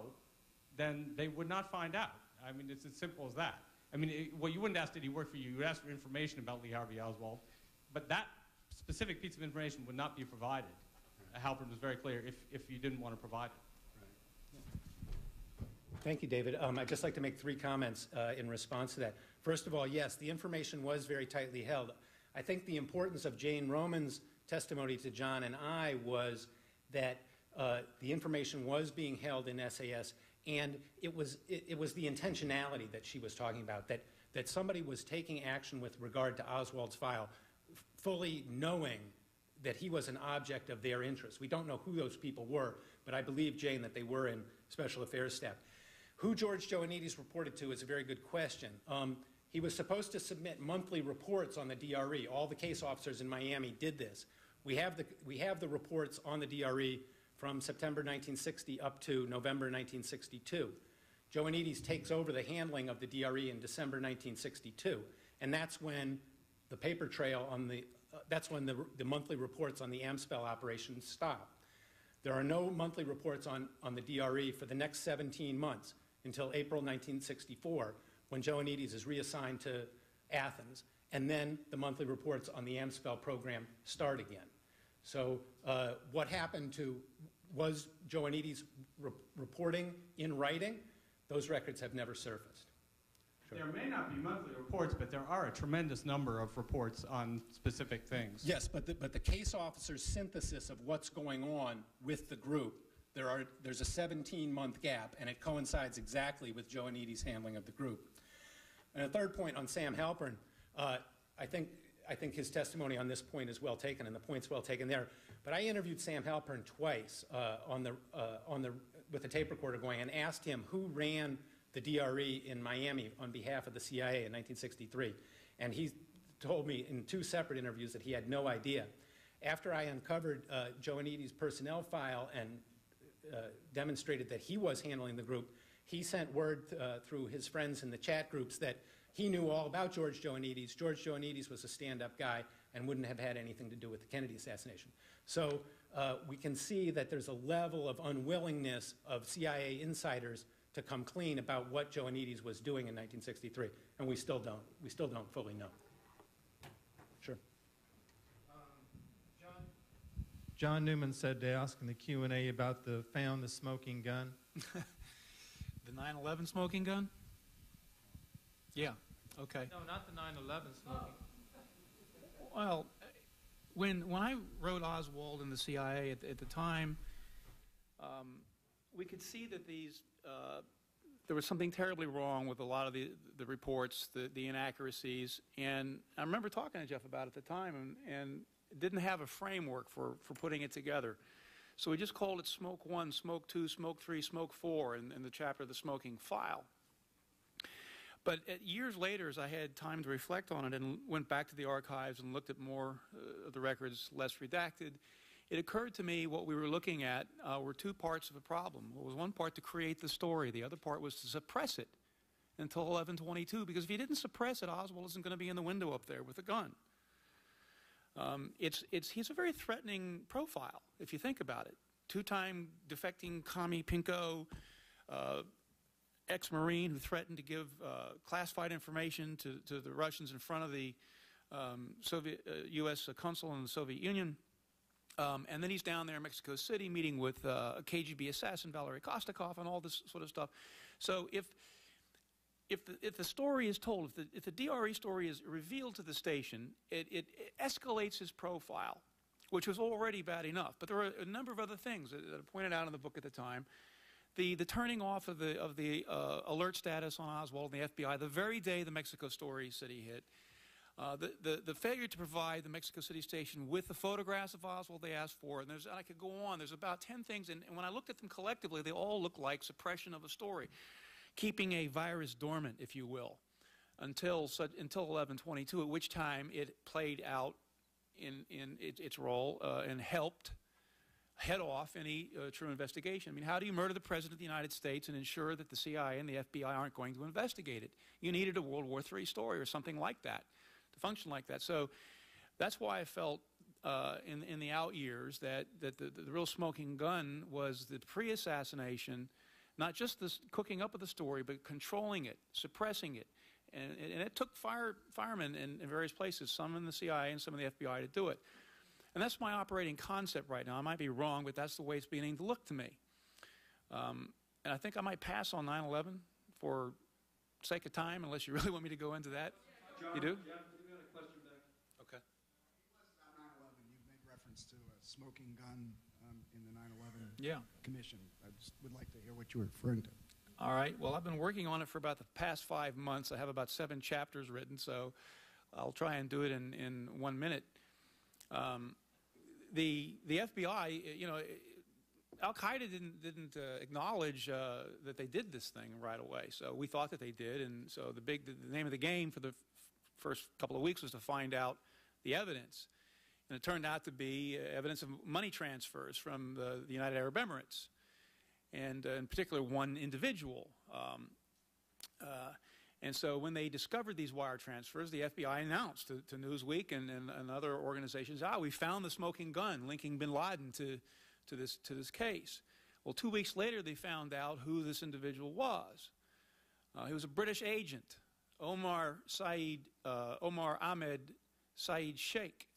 then they would not find out. I mean, it's as simple as that. I mean, well, you wouldn't ask did he work for you. You would ask for information about Lee Harvey Oswald. But that specific piece of information would not be provided. Halpern was very clear if you didn't want to provide it. Thank you, David. I'd just like to make 3 comments in response to that. First of all, yes, the information was very tightly held. I think the importance of Jane Roman's testimony to John and I was that the information was being held in SAS, and it was the intentionality that she was talking about, that somebody was taking action with regard to Oswald's file, fully knowing that he was an object of their interest. We don't know who those people were, but I believe, Jane, that they were in Special Affairs staff. Who George Joannides reported to is a very good question. He was supposed to submit monthly reports on the DRE. All the case officers in Miami did this. We have the reports on the DRE from September 1960 up to November 1962. Joannides takes over the handling of the DRE in December 1962, and that's when the paper trail on that's when the monthly reports on the AMSPEL operations stop. There are no monthly reports on the DRE for the next 17 months until April 1964, when Joannides is reassigned to Athens, and then the monthly reports on the AMSPEL program start again. So what happened was Joannides reporting in writing? Those records have never surfaced. Sure. There may not be monthly reports, but there are a tremendous number of reports on specific things. Yes, but the case officer's synthesis of what's going on with the group, there's a 17-month gap, and it coincides exactly with Joannides' handling of the group. And a third point on Sam Halpern, I think his testimony on this point is well taken, and the point's well taken there. But I interviewed Sam Halpern twice with a tape recorder going, and asked him who ran the DRE in Miami on behalf of the CIA in 1963. And he told me in 2 separate interviews that he had no idea. After I uncovered Joannides' personnel file and demonstrated that he was handling the group, he sent word through his friends in the chat groups that he knew all about George Joannides. George Joannides was a stand-up guy and wouldn't have had anything to do with the Kennedy assassination. So we can see that there's a level of unwillingness of CIA insiders to come clean about what Joannides was doing in 1963, and we still don't fully know. Sure. John Newman said to ask in the Q&A about found the smoking gun. The 9/11 smoking gun? Yeah, okay. No, not the 9/11 smoking. Well, when I wrote Oswald in the CIA at the time, we could see that there was something terribly wrong with a lot of the reports, the inaccuracies, and I remember talking to Jeff about it at the time, and didn't have a framework for putting it together. So we just called it Smoke 1, Smoke 2, Smoke 3, Smoke 4 in the chapter of the smoking file. But years later, as I had time to reflect on it and went back to the archives and looked at more of the records, less redacted, it occurred to me what we were looking at were two parts of the problem. It was one part to create the story. The other part was to suppress it until 11/22, because if you didn't suppress it, Oswald isn't going to be in the window up there with a gun. He's a very threatening profile, if you think about it. Two-time defecting commie pinko, ex-Marine who threatened to give classified information to the Russians in front of the U.S. consul in the Soviet Union. And then he's down there in Mexico City meeting with a KGB assassin, Valery Kostakov, and all this sort of stuff. So if the story is told, if the DRE story is revealed to the station, it escalates his profile, which was already bad enough. But there are a number of other things that are pointed out in the book at the time. The turning off of the alert status on Oswald and the FBI the very day the Mexico City hit. The failure to provide the Mexico City station with the photographs of Oswald they asked for, and I could go on. There's about 10 things, and when I looked at them collectively, they all look like suppression of a story, keeping a virus dormant, if you will, until 11/22, at which time it played out in its role and helped head off any true investigation. I mean, how do you murder the President of the United States and ensure that the CIA and the FBI aren't going to investigate it? You needed a World War III story or something like that to function like that. So that's why I felt in the out years that the real smoking gun was the pre-assassination, not just the cooking up of the story, but controlling it, suppressing it. And it took firemen in various places, some in the CIA and some in the FBI, to do it. And that's my operating concept right now. I might be wrong, but that's the way it's beginning to look to me. And I think I might pass on 9/11 for sake of time, unless you really want me to go into that. John, you do? Yeah, you got a question back. Okay. On 9/11, you've made reference to a smoking gun in the 9/11 Yeah. Commission. I just would like to hear what you were referring to. All right. Well, I've been working on it for about the past 5 months. I have about 7 chapters written, so I'll try and do it in 1 minute. The FBI, Al-Qaeda didn't acknowledge that they did this thing right away. So we thought that they did, and so the name of the game for the first couple of weeks was to find out the evidence. And it turned out to be evidence of money transfers from the United Arab Emirates, and in particular one individual. And so when they discovered these wire transfers, the FBI announced to Newsweek and other organizations, we found the smoking gun linking bin Laden to this case. Well, 2 weeks later, they found out who this individual was. He was a British agent, Omar Ahmed Saeed Sheikh,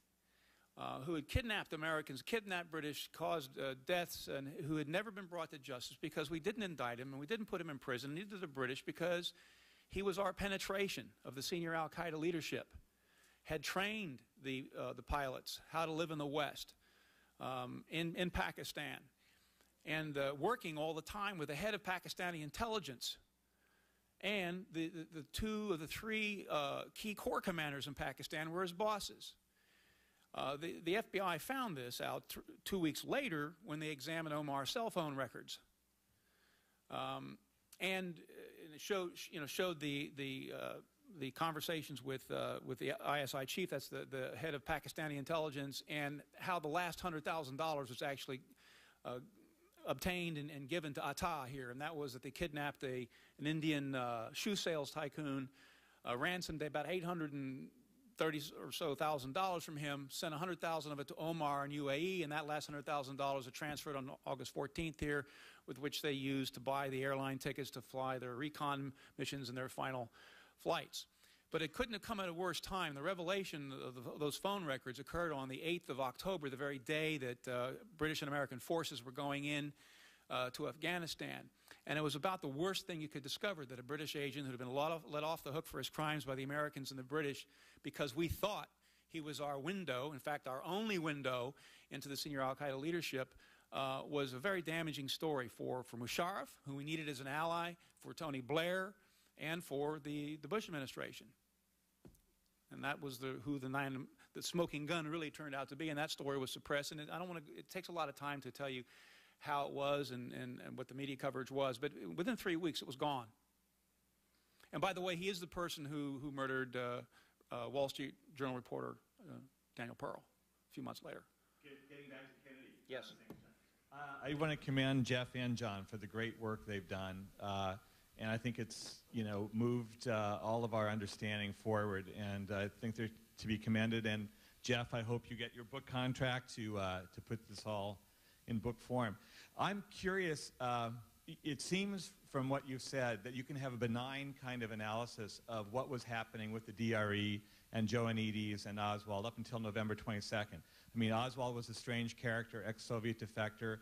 who had kidnapped Americans, kidnapped British, caused deaths, and who had never been brought to justice because we didn't indict him and we didn't put him in prison, neither did the British, because he was our penetration of the senior Al-Qaeda leadership, had trained the pilots how to live in the West, in Pakistan, and working all the time with the head of Pakistani intelligence and the 2 of the 3 key corps commanders in Pakistan were his bosses. The FBI found this out 2 weeks later when they examined Omar's cell phone records. And it showed the conversations with the ISI chief, that's the head of Pakistani intelligence, and how the last $100,000 was actually obtained and given to Atta here, and that was that they kidnapped an Indian shoe sales tycoon, ransomed about $830,000 or so from him, sent $100,000 of it to Omar in UAE, and that last $100,000 was transferred on August 14th here, with which they used to buy the airline tickets to fly their recon missions and their final flights. But it couldn't have come at a worse time. The revelation of those phone records occurred on the 8th of October, the very day that British and American forces were going in to Afghanistan. And it was about the worst thing you could discover, that a British agent who had been let off the hook for his crimes by the Americans and the British, because we thought he was our window, in fact, our only window into the senior Al-Qaeda leadership, was a very damaging story for Musharraf, who we needed as an ally, for Tony Blair, and for the Bush administration. And that was who the smoking gun really turned out to be, and that story was suppressed. And it takes a lot of time to tell you how it was and what the media coverage was, but within 3 weeks it was gone. And by the way, he is the person who murdered Wall Street Journal reporter Daniel Pearl a few months later. Getting back to Kennedy. Yes. I want to commend Jeff and John for the great work they've done. And I think it's, moved all of our understanding forward. And I think they're to be commended. And Jeff, I hope you get your book contract to put this all in book form. I'm curious, it seems from what you've said that you can have a benign kind of analysis of what was happening with the DRE and Joanides and Oswald up until November 22nd. I mean, Oswald was a strange character, ex-Soviet defector.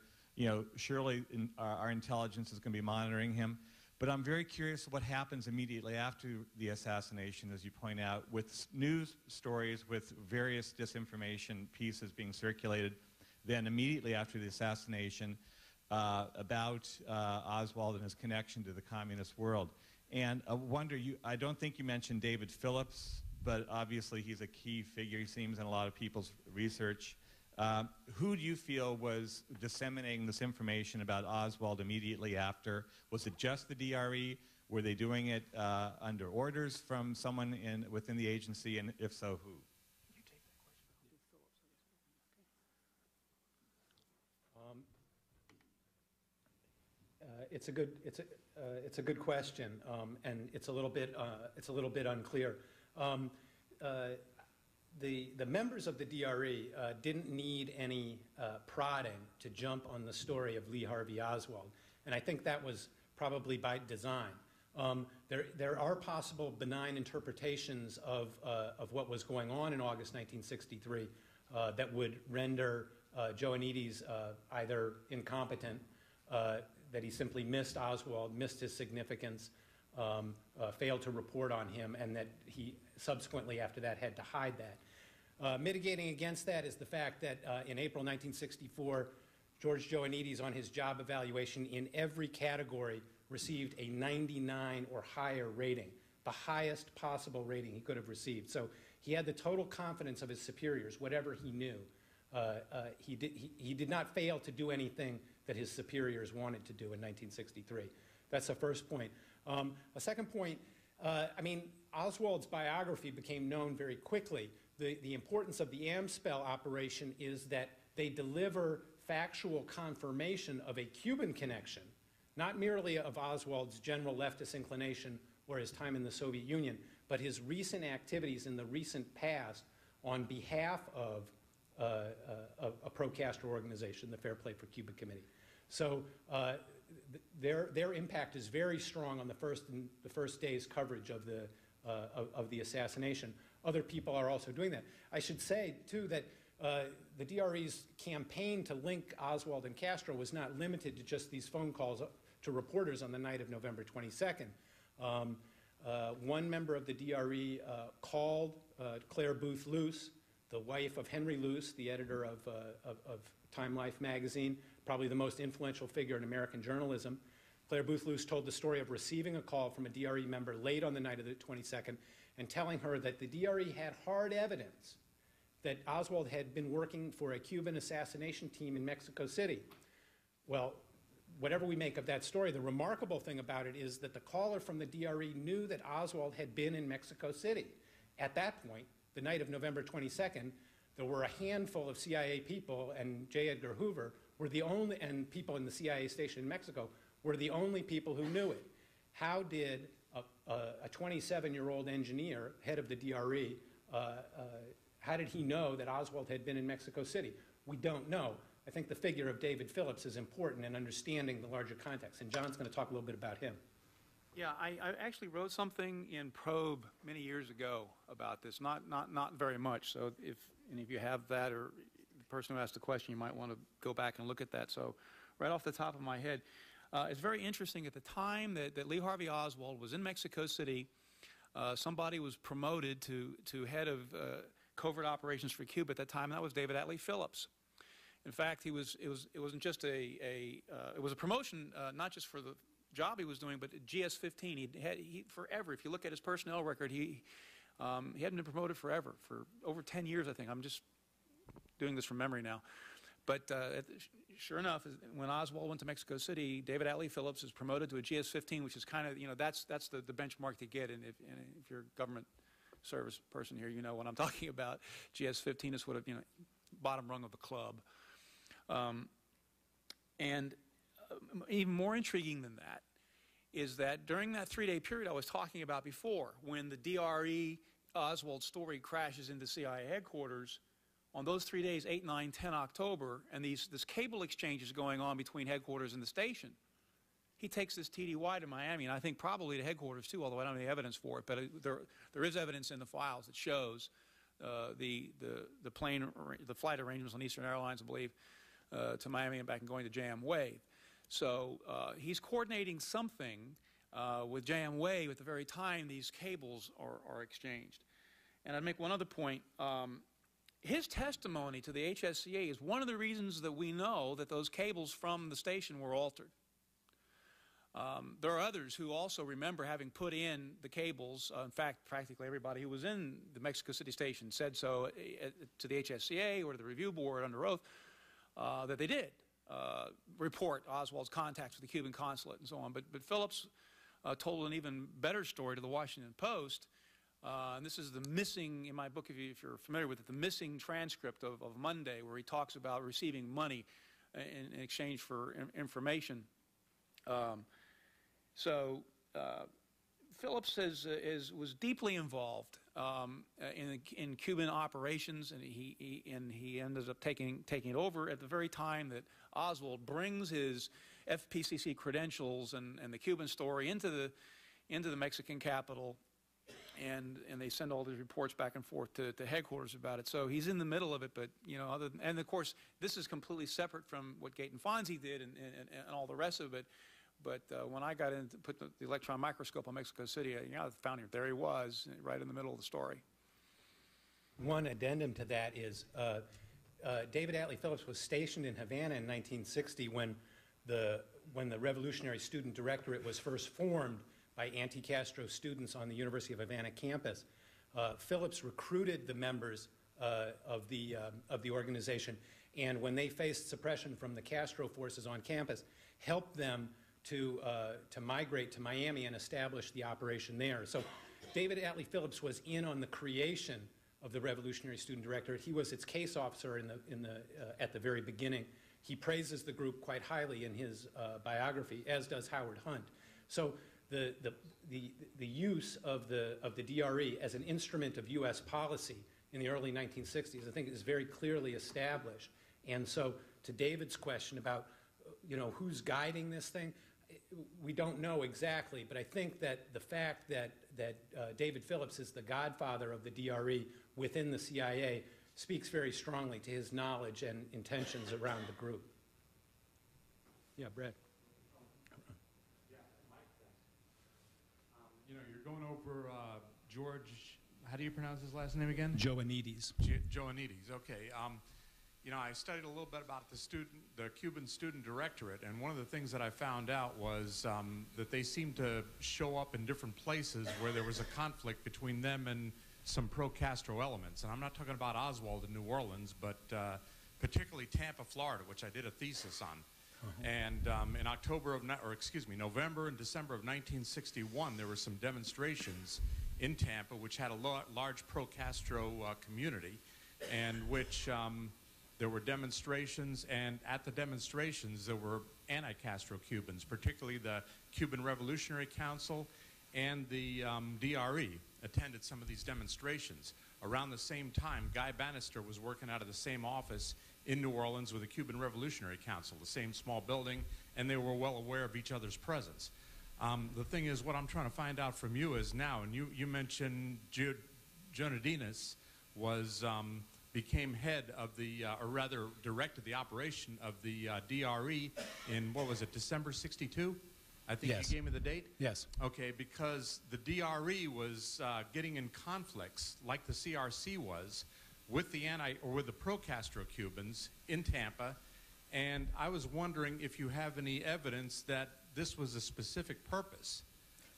Surely our intelligence is going to be monitoring him. But I'm very curious what happens immediately after the assassination, as you point out, with news stories, with various disinformation pieces being circulated, then immediately after the assassination about Oswald and his connection to the communist world. And I wonder, I don't think you mentioned David Phillips, but obviously he's a key figure, he seems, in a lot of people's research. Who do you feel was disseminating this information about Oswald immediately after? Was it just the DRE? Were they doing it under orders from someone within the agency, and if so, who? It's a good question, and it's a little bit unclear. The members of the DRE didn't need any prodding to jump on the story of Lee Harvey Oswald, and I think that was probably by design. There are possible benign interpretations of what was going on in August 1963 that would render Joanides either incompetent, that he simply missed Oswald, missed his significance, failed to report on him, and that he subsequently after that had to hide that. Mitigating against that is the fact that in April 1964, George Joanides, on his job evaluation in every category, received a 99 or higher rating, the highest possible rating he could have received. So he had the total confidence of his superiors, whatever he knew. He did not fail to do anything that his superiors wanted to do in 1963. That's the first point. A second point, Oswald's biography became known very quickly. The importance of the Amspell operation is that they deliver factual confirmation of a Cuban connection, not merely of Oswald's general leftist inclination or his time in the Soviet Union, but his recent activities in the recent past on behalf of a pro-Castro organization, the Fair Play for Cuba Committee. So their impact is very strong on the first day's coverage of the assassination. Other people are also doing that. I should say, too, that the DRE's campaign to link Oswald and Castro was not limited to just these phone calls to reporters on the night of November 22nd. One member of the DRE called Claire Booth Luce, the wife of Henry Luce, the editor of Time Life magazine, probably the most influential figure in American journalism. Claire Booth Luce told the story of receiving a call from a DRE member late on the night of the 22nd and telling her that the DRE had hard evidence that Oswald had been working for a Cuban assassination team in Mexico City. Well, whatever we make of that story, the remarkable thing about it is that the caller from the DRE knew that Oswald had been in Mexico City. At that point, the night of November 22nd, there were a handful of CIA people, and J. Edgar Hoover were the only, and people in the CIA station in Mexico were the only people who knew it. How did a 27-year-old engineer, head of the DRE, how did he know that Oswald had been in Mexico City? We don't know. I think the figure of David Phillips is important in understanding the larger context, and John's going to talk a little bit about him. Yeah, I actually wrote something in Probe many years ago about this, not very much. So if any of you have that, or the person who asked the question, you might want to go back and look at that. So right off the top of my head, it's very interesting. At the time that Lee Harvey Oswald was in Mexico City, somebody was promoted to head of covert operations for Cuba at that time, and that was David Atlee Phillips. In fact, it wasn't just it was a promotion, not just for the job he was doing, but GS-15. He forever. If you look at his personnel record, he hadn't been promoted forever, for over 10 years, I think. I'm just doing this from memory now. But sure enough, when Oswald went to Mexico City, David Atlee Phillips is promoted to a GS-15, which is kind of, that's the benchmark to get. And if you're a government service person here, you know what I'm talking about. GS-15 is sort of, bottom rung of the club. And even more intriguing than that is that during that 3-day period I was talking about before, when the DRE Oswald story crashes into CIA headquarters, on those 3 days, 8, 9, 10 October, and this cable exchange is going on between headquarters and the station, he takes this TDY to Miami, and I think probably to headquarters too, although I don't have any evidence for it, but there is evidence in the files that shows the flight arrangements on Eastern Airlines, I believe, to Miami and back and going to JM Wave. So he's coordinating something with JM Wave at the very time these cables are exchanged. And I'd make one other point. His testimony to the HSCA is one of the reasons that we know that those cables from the station were altered. There are others who also remember having put in the cables. In fact, practically everybody who was in the Mexico City station said so to the HSCA or to the review board under oath that they did report Oswald's contacts with the Cuban consulate and so on. But Phillips told an even better story to the Washington Post. And this is the missing, in my book, if you're familiar with it, the missing transcript of Monday, where he talks about receiving money in exchange for information. Phillips was deeply involved in Cuban operations, and he ended up taking it over at the very time that Oswald brings his FPCC credentials and the Cuban story into the Mexican capital, and they send all these reports back and forth to headquarters about it. So he's in the middle of it, but and of course this is completely separate from what Gaten Fonzie did and all the rest of it. But when I got in to put the electron microscope on Mexico City, I found him. There he was, right in the middle of the story. One addendum to that is David Atlee Phillips was stationed in Havana in 1960 when the Revolutionary Student Directorate was first formed by anti-Castro students on the University of Havana campus. Phillips recruited the members of the organization, and when they faced suppression from the Castro forces on campus, helped them to migrate to Miami and establish the operation there. So David Atlee Phillips was in on the creation of the Revolutionary Student Directorate. He was its case officer at the very beginning. He praises the group quite highly in his biography, as does Howard Hunt. So the use of the DRE as an instrument of U.S. policy in the early 1960s, I think, is very clearly established. And so to David's question about who's guiding this thing, we don't know exactly, but I think that the fact that David Phillips is the godfather of the DRE within the CIA speaks very strongly to his knowledge and intentions around the group. Yeah, Brett. You're going over George, how do you pronounce his last name again? Joanides. Joanides, okay. I studied a little bit about the Cuban Student Directorate, and one of the things that I found out was that they seemed to show up in different places where there was a conflict between them and some pro-Castro elements. And I'm not talking about Oswald in New Orleans, but particularly Tampa, Florida, which I did a thesis on. And in November and December of 1961, there were some demonstrations in Tampa, which had a large pro-Castro community, and which there were demonstrations, and at the demonstrations there were anti-Castro Cubans, particularly the Cuban Revolutionary Council and the DRE attended some of these demonstrations. Around the same time, Guy Bannister was working out of the same office in New Orleans with the Cuban Revolutionary Council, the same small building, and they were well aware of each other's presence. The thing is, what I'm trying to find out from you is now, and you mentioned Joanides became head of the, or rather directed the operation of the DRE in, what was it, December 62? I think Yes. you gave me the date? Yes. Okay, because the DRE was getting in conflicts, like the CRC was, with the pro-Castro Cubans in Tampa, and I was wondering if you have any evidence that this was a specific purpose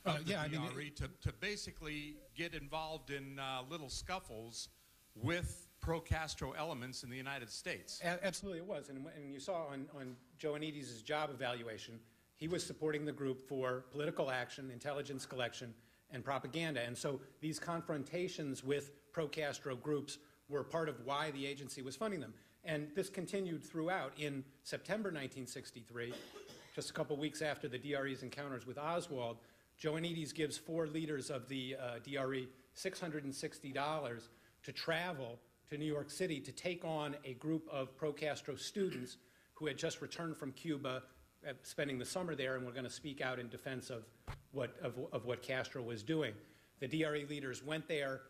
of the DRE to basically get involved in little scuffles with pro-Castro elements in the United States. Absolutely it was, and you saw on Joanides' job evaluation, he was supporting the group for political action, intelligence collection, and propaganda. And so these confrontations with pro-Castro groups were part of why the agency was funding them. And this continued throughout. In September 1963, just a couple weeks after the DRE's encounters with Oswald, Joanides gives 4 leaders of the DRE $660 to travel to New York City to take on a group of pro-Castro students who had just returned from Cuba, spending the summer there, and were going to speak out in defense of what Castro was doing. The DRE leaders went there,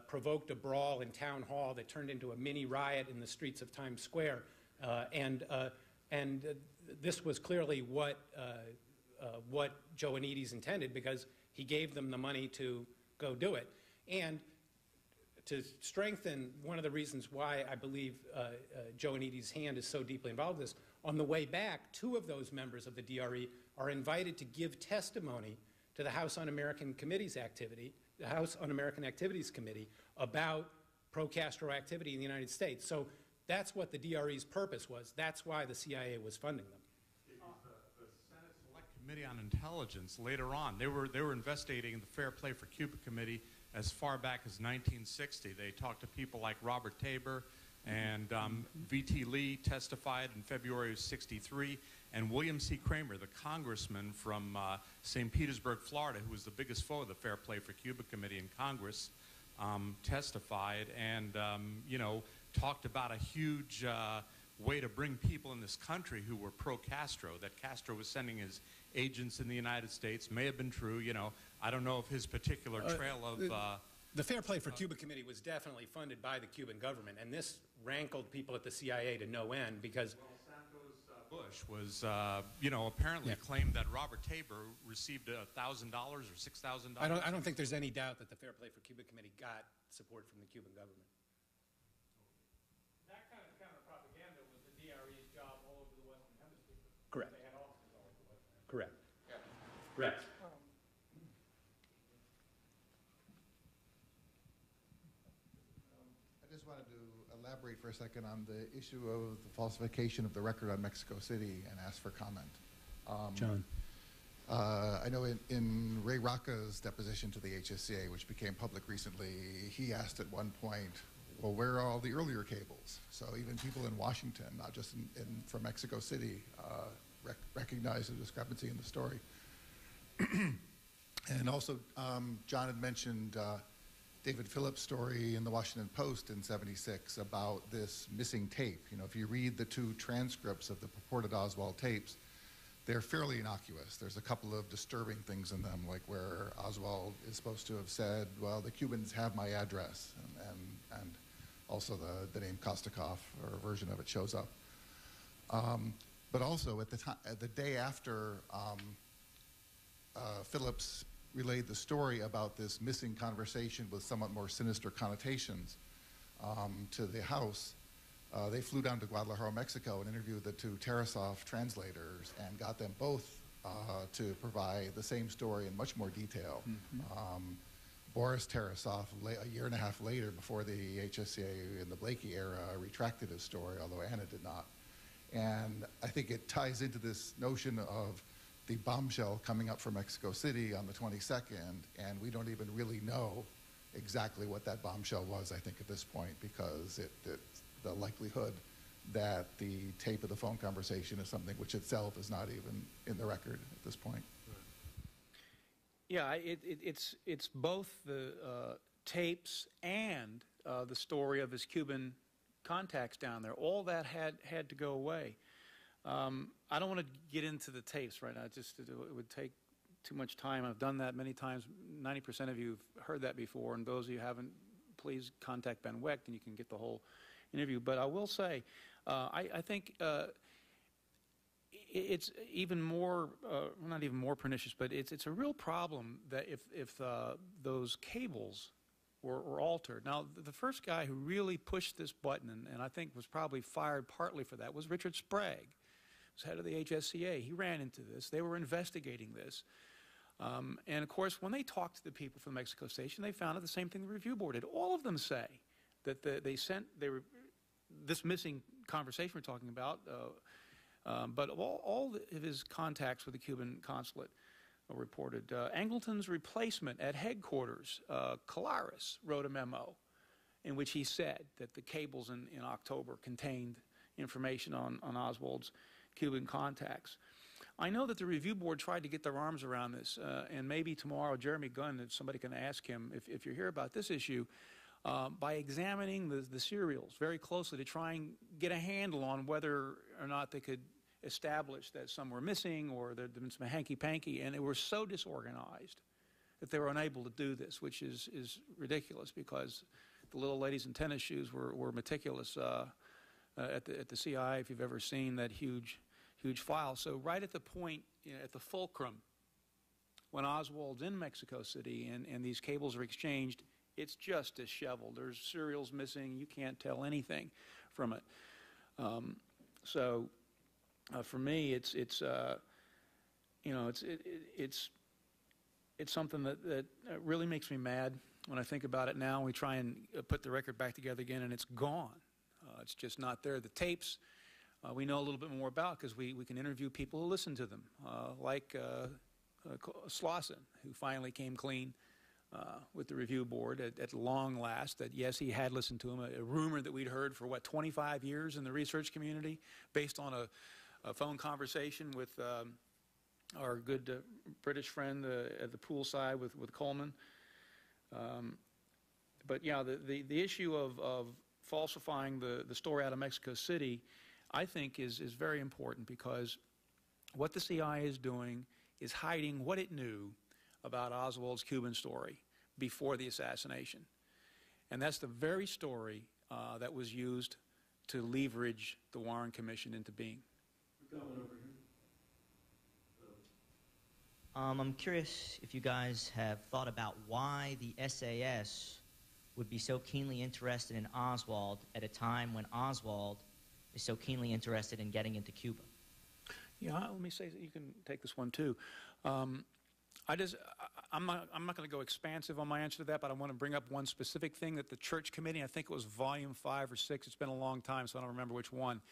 provoked a brawl in town hall that turned into a mini riot in the streets of Times Square, and this was clearly what Joanides intended, because he gave them the money to go do it. And to strengthen one of the reasons why I believe Joanides' hand is so deeply involved in this, on the way back, 2 of those members of the DRE are invited to give testimony to the House Un-American Committee's activity, the House Un-American Activities Committee, about pro-Castro activity in the United States. So that's what the DRE's purpose was. That's why the CIA was funding them. The Senate Select Committee on Intelligence, later on, they were investigating the Fair Play for Cuba Committee as far back as 1960. They talked to people like Robert Tabor, and V.T. Lee testified in February of '63, and William C. Kramer, the congressman from St. Petersburg, Florida, who was the biggest foe of the Fair Play for Cuba Committee in Congress, testified and, you know, talked about a huge way to bring people in this country who were pro-Castro, that Castro was sending his agents in the United States. May have been true, you know. I don't know if his particular trail of... The Fair Play for Cuba Committee was definitely funded by the Cuban government, and this rankled people at the CIA to no end, because... Well, Santos Bush was, you know, apparently claimed that Robert Tabor received $1,000 or $6,000. I don't think there's any doubt that the Fair Play for Cuba Committee got support from the Cuban government. That kind of counter-propaganda was the DRE's job all over the Western Hemisphere. Correct. They had offices all over the Western Hemisphere. Correct. Yeah. Correct. I just wanted to elaborate for a second on the issue of the falsification of the record on Mexico City and ask for comment. John. I know in Ray Rocca's deposition to the HSCA, which became public recently, he asked at one point, well, where are all the earlier cables? So even people in Washington, not just from Mexico City, recognize the discrepancy in the story. And also, John had mentioned David Phillips' story in the Washington Post in '76 about this missing tape. You know, if you read the 2 transcripts of the purported Oswald tapes, they're fairly innocuous. There's a couple of disturbing things in them, like where Oswald is supposed to have said, well, the Cubans have my address, and also the name Kostakov, or a version of it, shows up. But also, at the day after Phillips relayed the story about this missing conversation with somewhat more sinister connotations to the House, they flew down to Guadalajara, Mexico, and interviewed the 2 Tarasov translators and got them both to provide the same story in much more detail. Boris Tarasov, a year and a half later, before the HSCA in the Blakey era, retracted his story, although Anna did not. And I think it ties into this notion of the bombshell coming up from Mexico City on the 22nd, and we don't even really know exactly what that bombshell was, I think, at this point, because the likelihood that the tape of the phone conversation is something which itself is not even in the record at this point. Yeah, it's both the tapes and the story of his Cuban contacts down there. All that had to go away. I don't want to get into the tapes right now. It would take too much time. I've done that many times. 90% of you have heard that before, and those of you who haven't, please contact Ben Wecht and you can get the whole interview. But I will say, I think it's even more, not even more pernicious, but it's a real problem that if those cables were altered. Now, the first guy who really pushed this button, and I think was probably fired partly for that, was Richard Sprague, who's head of the HSCA. He ran into this. They were investigating this. And, of course, when they talked to the people from the Mexico station, they found out the same thing the review board did. All of them say that this missing conversation we're talking about, but all of his contacts with the Cuban consulate reported. Angleton's replacement at headquarters, Colares, wrote a memo in which he said that the cables in October contained information on Oswald's Cuban contacts. I know that the review board tried to get their arms around this, and maybe tomorrow Jeremy Gunn, if somebody can ask him, if you're here about this issue, by examining the serials very closely to try and get a handle on whether or not they could establish that some were missing or there'd been some hanky-panky, and they were so disorganized that they were unable to do this, which is ridiculous because the little ladies in tennis shoes were meticulous at the CIA, if you've ever seen that huge file. So right at the point, at the fulcrum, when Oswald's in Mexico City and these cables are exchanged, it's just disheveled. There's serials missing. You can't tell anything from it. For me, it's something that really makes me mad when I think about it now. We try and put the record back together again, and it's gone. It's just not there. The tapes we know a little bit more about because we can interview people who listen to them, like Slauson, who finally came clean with the review board at long last, that yes, he had listened to him, a rumor that we'd heard for, 25 years in the research community based on a phone conversation with our good British friend at the poolside with Coleman. But yeah, the issue of falsifying the story out of Mexico City, I think is very important, because what the CIA is doing is hiding what it knew about Oswald's Cuban story before the assassination. And that's the very story that was used to leverage the Warren Commission into being. We've got one over here. I'm curious if you guys have thought about why the SAS would be so keenly interested in Oswald at a time when Oswald is so keenly interested in getting into Cuba. Yeah, let me say that you can take this one too. I'm not going to go expansive on my answer to that, but I want to bring up one specific thing that the Church Committee, I think it was volume 5 or 6, it's been a long time, so I don't remember which one,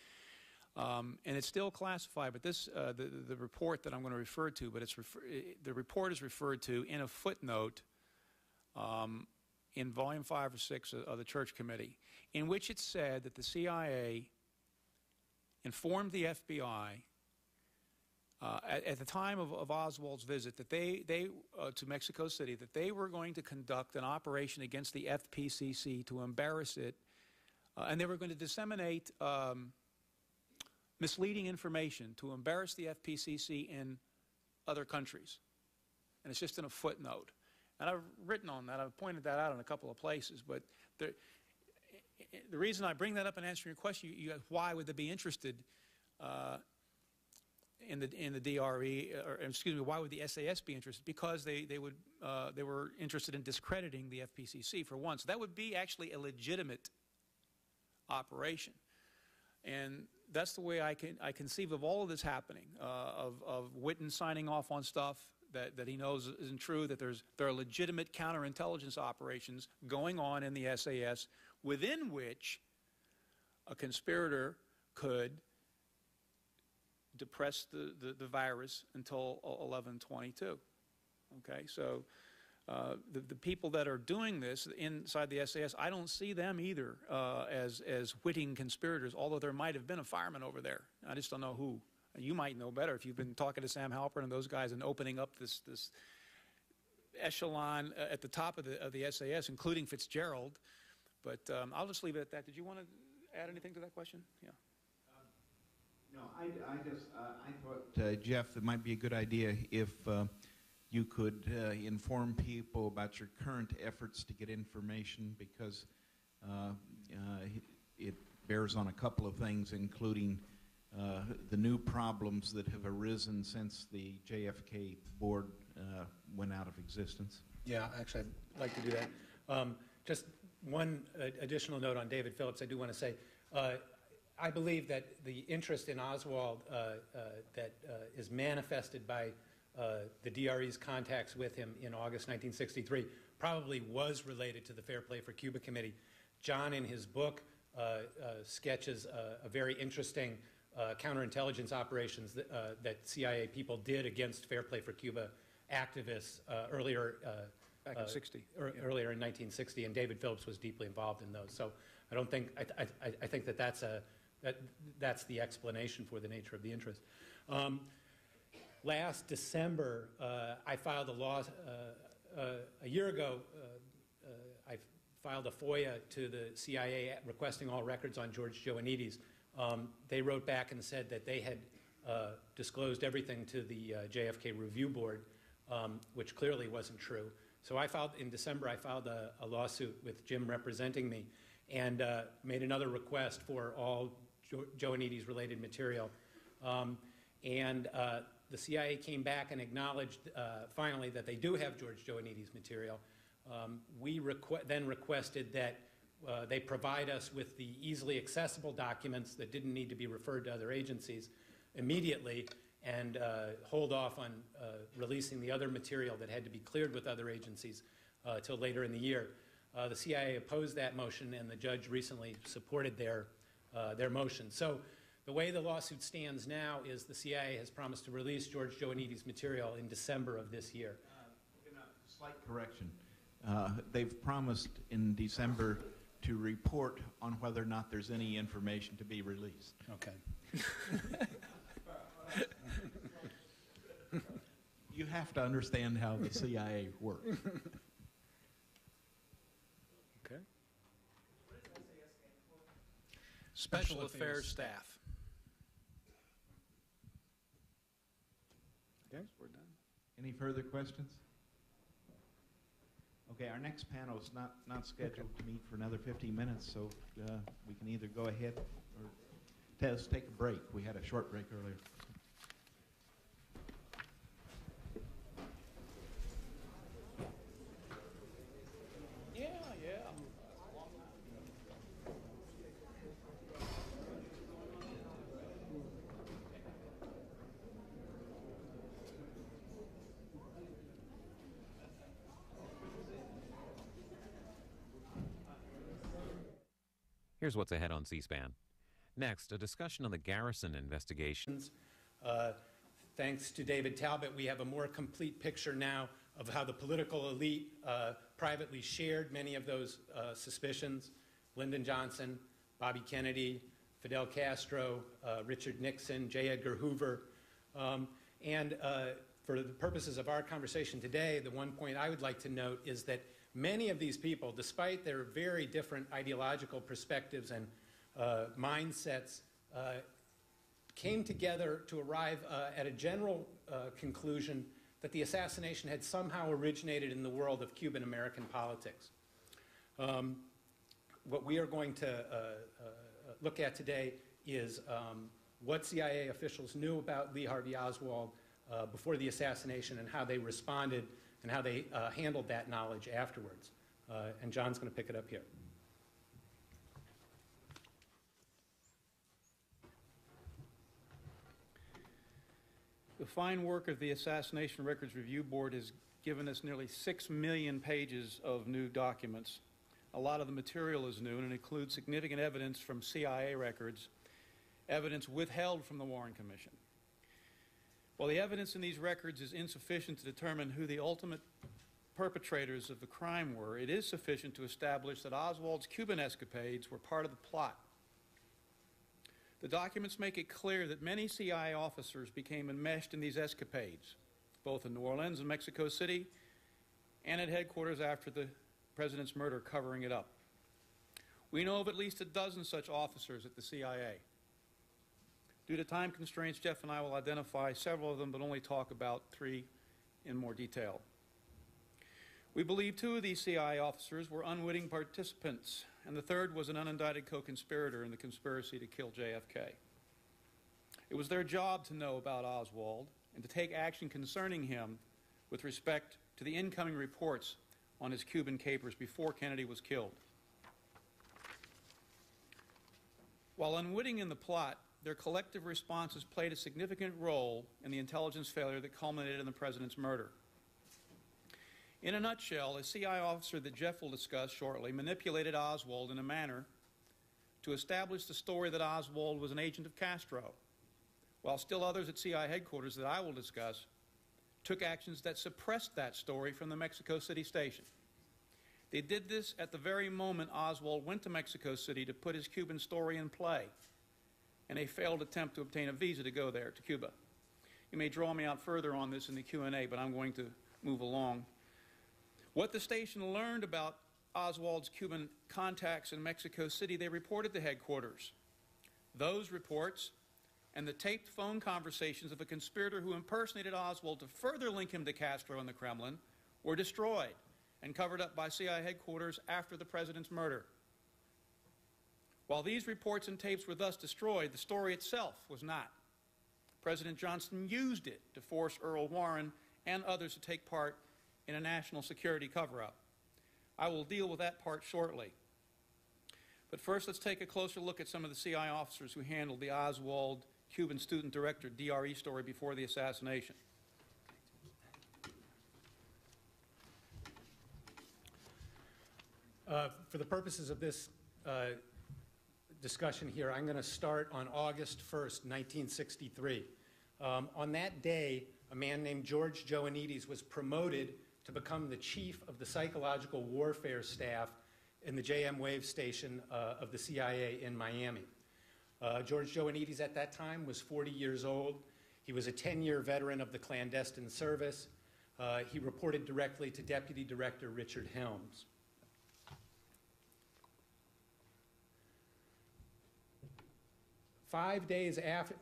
and it's still classified, but this, the report that I'm going to refer to, but the report is referred to in a footnote in volume 5 or 6 of the Church Committee, in which it said that the CIA informed the FBI at the time of Oswald's visit that they to Mexico City, that they were going to conduct an operation against the FPCC to embarrass it, and they were going to disseminate misleading information to embarrass the FPCC in other countries. And it's just in a footnote. And I've written on that. I've pointed that out in a couple of places. But the reason I bring that up in answering your question, why would they be interested in the DRE, or excuse me, why would the SAS be interested? Because they were interested in discrediting the FPCC, for one. So that would be actually a legitimate operation. And that's the way I conceive of all of this happening, of Witten signing off on stuff that he knows isn't true, that there are legitimate counterintelligence operations going on in the SAS within which a conspirator could depress the virus until 11/22. Okay, so the people that are doing this inside the SAS, I don't see them either as witting conspirators, although there might have been a fireman over there. I just don't know who. You might know better if you've been talking to Sam Halpern and those guys and opening up this echelon at the top of the SAS, including Fitzgerald. But I'll just leave it at that. Did you want to add anything to that question? Yeah. No, I thought, Jeff, it might be a good idea if you could inform people about your current efforts to get information, because it bears on a couple of things, including the new problems that have arisen since the JFK board went out of existence. Yeah, actually, I'd like to do that. Just one additional note on David Phillips. I do want to say, I believe that the interest in Oswald that is manifested by the DRE's contacts with him in August 1963 probably was related to the Fair Play for Cuba Committee. John, in his book, sketches a very interesting counterintelligence operations that CIA people did against Fair Play for Cuba activists earlier back in 60. Earlier in 1960, and David Phillips was deeply involved in those. So I don't think, I think that's the explanation for the nature of the interest. Last December, I filed a year ago, I filed a FOIA to the CIA requesting all records on George Joannides. They wrote back and said that they had disclosed everything to the JFK Review Board, which clearly wasn't true. So in December, I filed a lawsuit with Jim representing me and made another request for all Joannides-related material. The CIA came back and acknowledged finally that they do have George Joannides material. We then requested that they provide us with the easily accessible documents that didn't need to be referred to other agencies immediately and hold off on releasing the other material that had to be cleared with other agencies till later in the year. The CIA opposed that motion, and the judge recently supported their motion. So the way the lawsuit stands now is the CIA has promised to release George Joannides material in December of this year. Slight correction. They've promised in December to report on whether or not there's any information to be released. Okay. You have to understand how the CIA works. Okay. Special Affairs Staff. Okay, we're done. Any further questions? Okay, our next panel is not scheduled to meet for another 15 minutes, so we can either go ahead or let's take a break. We had a short break earlier. Here's what's ahead on C-SPAN. Next, a discussion on the Garrison investigations. Thanks to David Talbot, we have a more complete picture now of how the political elite privately shared many of those suspicions. Lyndon Johnson, Bobby Kennedy, Fidel Castro, Richard Nixon, J. Edgar Hoover. For the purposes of our conversation today, the one point I would like to note is that many of these people, despite their very different ideological perspectives and mindsets, came together to arrive at a general conclusion that the assassination had somehow originated in the world of Cuban American politics. What we are going to look at today is what CIA officials knew about Lee Harvey Oswald before the assassination and how they responded and how they handled that knowledge afterwards. And John's going to pick it up here. The fine work of the Assassination Records Review Board has given us nearly 6 million pages of new documents. A lot of the material is new and it includes significant evidence from CIA records, evidence withheld from the Warren Commission. While the evidence in these records is insufficient to determine who the ultimate perpetrators of the crime were, it is sufficient to establish that Oswald's Cuban escapades were part of the plot. The documents make it clear that many CIA officers became enmeshed in these escapades, both in New Orleans and Mexico City, and at headquarters after the president's murder, covering it up. We know of at least a dozen such officers at the CIA. Due to time constraints, Jeff and I will identify several of them, but only talk about 3 in more detail. We believe 2 of these CIA officers were unwitting participants, and the 3rd was an unindicted co-conspirator in the conspiracy to kill JFK. It was their job to know about Oswald and to take action concerning him with respect to the incoming reports on his Cuban capers before Kennedy was killed. While unwitting in the plot, their collective responses played a significant role in the intelligence failure that culminated in the president's murder. In a nutshell, a CIA officer that Jeff will discuss shortly manipulated Oswald in a manner to establish the story that Oswald was an agent of Castro, while still others at CIA headquarters that I will discuss took actions that suppressed that story from the Mexico City station. They did this at the very moment Oswald went to Mexico City to put his Cuban story in play in a failed attempt to obtain a visa to go there, to Cuba. You may draw me out further on this in the Q&A, but I'm going to move along. What the station learned about Oswald's Cuban contacts in Mexico City, they reported to headquarters. Those reports and the taped phone conversations of a conspirator who impersonated Oswald to further link him to Castro and the Kremlin were destroyed and covered up by CIA headquarters after the president's murder. While these reports and tapes were thus destroyed, the story itself was not. President Johnson used it to force Earl Warren and others to take part in a national security cover-up. I will deal with that part shortly. But first, let's take a closer look at some of the CIA officers who handled the Oswald Cuban Student Director DRE story before the assassination. For the purposes of this discussion here, I'm going to start on August 1st, 1963. On that day, a man named George Joannides was promoted to become the chief of the psychological warfare staff in the JM Wave station of the CIA in Miami. George Joannides at that time was 40 years old. He was a 10-year veteran of the clandestine service. He reported directly to Deputy Director Richard Helms. Five days after,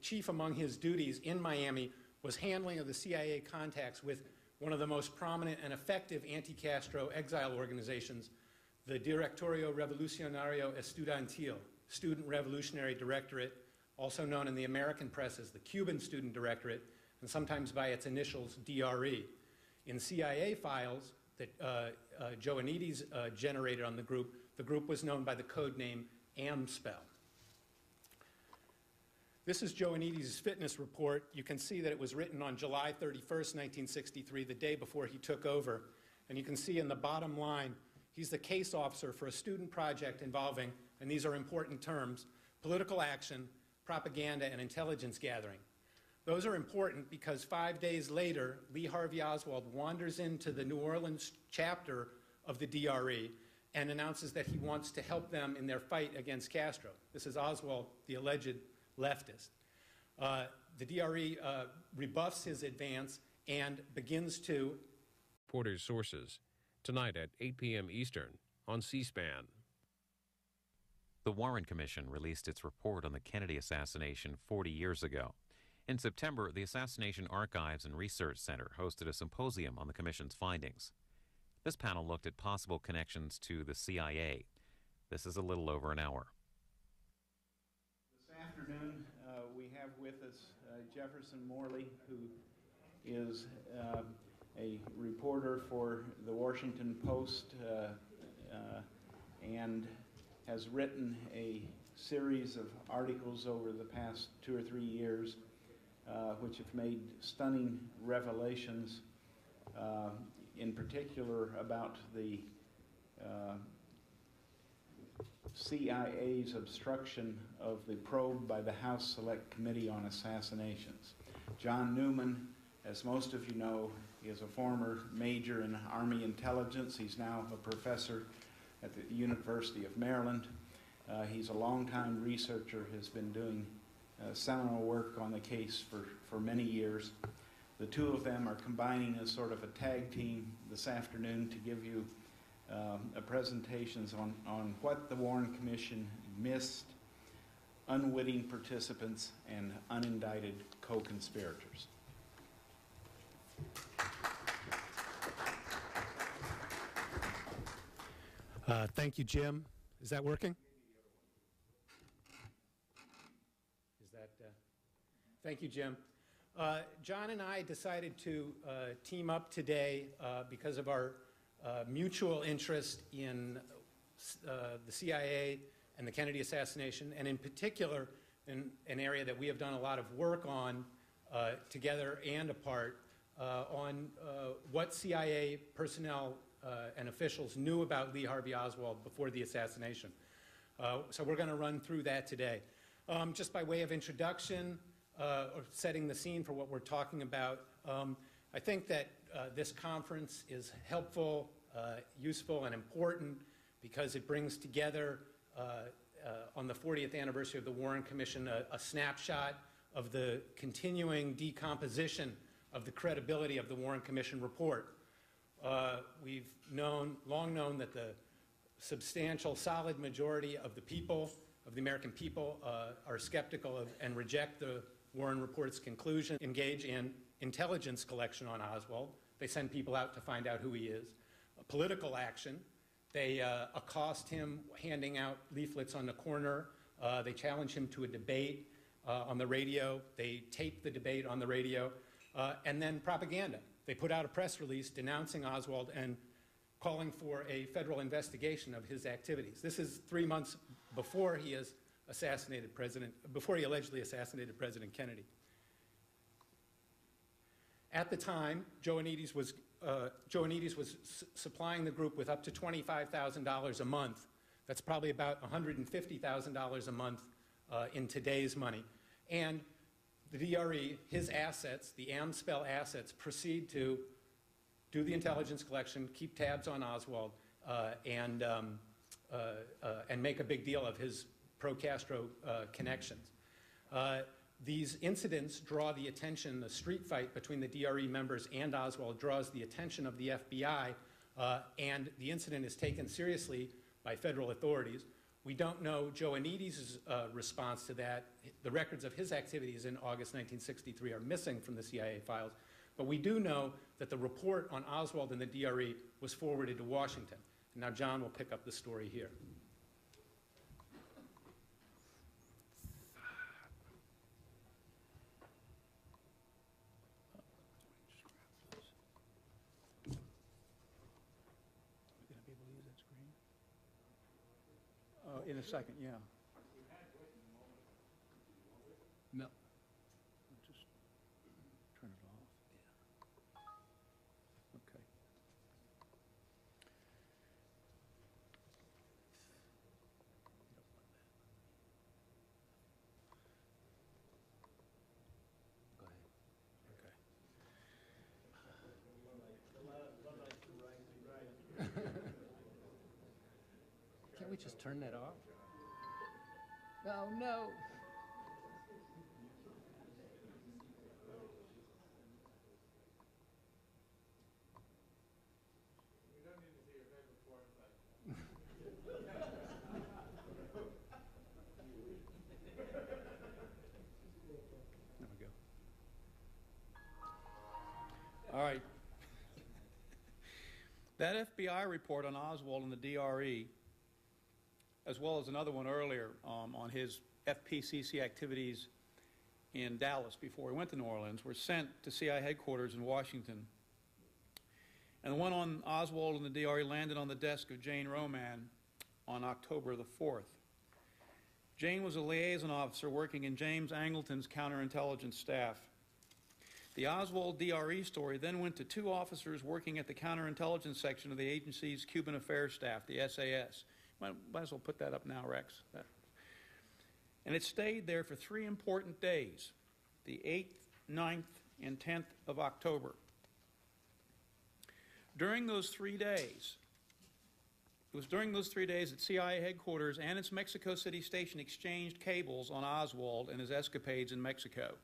chief among his duties in Miami was handling of the CIA contacts with one of the most prominent and effective anti-Castro exile organizations, the Directorio Revolucionario Estudiantil, Student Revolutionary Directorate, also known in the American press as the Cuban Student Directorate, and sometimes by its initials DRE. In CIA files that Joannides generated on the group was known by the code name AMSPEL. This is Joannides' fitness report. You can see that it was written on July 31st, 1963, the day before he took over. And you can see in the bottom line, he's the case officer for a student project involving, and these are important terms, political action, propaganda, and intelligence gathering. Those are important because 5 days later, Lee Harvey Oswald wanders into the New Orleans chapter of the DRE and announces that he wants to help them in their fight against Castro. This is Oswald, the alleged leftist. The DRE rebuffs his advance and begins to... Reporters' sources, tonight at 8 p.m. Eastern on C-SPAN. The Warren Commission released its report on the Kennedy assassination 40 years ago. In September, the Assassination Archives and Research Center hosted a symposium on the Commission's findings. This panel looked at possible connections to the CIA. This is a little over an hour. This afternoon, we have with us Jefferson Morley, who is a reporter for the Washington Post and has written a series of articles over the past 2 or 3 years which have made stunning revelations, in particular about the CIA's obstruction of the probe by the House Select Committee on Assassinations. John Newman, as most of you know, is a former major in Army intelligence. He's now a professor at the University of Maryland. He's a longtime researcher, has been doing seminal work on the case for many years. The two of them are combining as sort of a tag team this afternoon to give you presentations on what the Warren Commission missed, unwitting participants, and unindicted co-conspirators. Thank you, Jim. Is that working? Thank you, Jim. John and I decided to team up today because of our mutual interest in the CIA and the Kennedy assassination, and in particular in an area that we have done a lot of work on together and apart on what CIA personnel and officials knew about Lee Harvey Oswald before the assassination. So we're going to run through that today. Just by way of introduction, or setting the scene for what we're talking about. I think that this conference is helpful, useful, and important because it brings together on the 40th anniversary of the Warren Commission a snapshot of the continuing decomposition of the credibility of the Warren Commission report. We've long known that the substantial, solid majority of the people, of the American people, are skeptical of and reject the Warren report's conclusion, engage in intelligence collection on Oswald. They send people out to find out who he is. Political action. They accost him handing out leaflets on the corner. They challenge him to a debate on the radio. They tape the debate on the radio. And then propaganda. They put out a press release denouncing Oswald and calling for a federal investigation of his activities. This is 3 months before he is assassinated before he allegedly assassinated President Kennedy. At the time, Joe Anides was supplying the group with up to $25,000 a month. That's probably about $150,000 a month in today's money. And the DRE, his assets, the AMSPEL assets, proceed to do the intelligence collection, keep tabs on Oswald, and make a big deal of his pro-Castro connections. These incidents draw the attention, the street fight between the DRE members and Oswald draws the attention of the FBI, and the incident is taken seriously by federal authorities. We don't know Joe Anides' response to that. The records of his activities in August 1963 are missing from the CIA files, but we do know that the report on Oswald and the DRE was forwarded to Washington. And now John will pick up the story here. In a second, yeah. No. Just turn it off. Okay. Go ahead. Okay. Can't we just turn that off? Oh, no. There we go. All right. That FBI report on Oswald and the DRE, as well as another one earlier on his FPCC activities in Dallas before he went to New Orleans, were sent to CIA headquarters in Washington. And the one on Oswald and the DRE landed on the desk of Jane Roman on October the 4th. Jane was a liaison officer working in James Angleton's counterintelligence staff. The Oswald DRE story then went to 2 officers working at the counterintelligence section of the agency's Cuban affairs staff, the SAS. Might as well put that up now, Rex. And it stayed there for 3 important days, the 8th, 9th, and 10th of October. During those 3 days, it was during those 3 days that CIA headquarters and its Mexico City station exchanged cables on Oswald and his escapades in Mexico.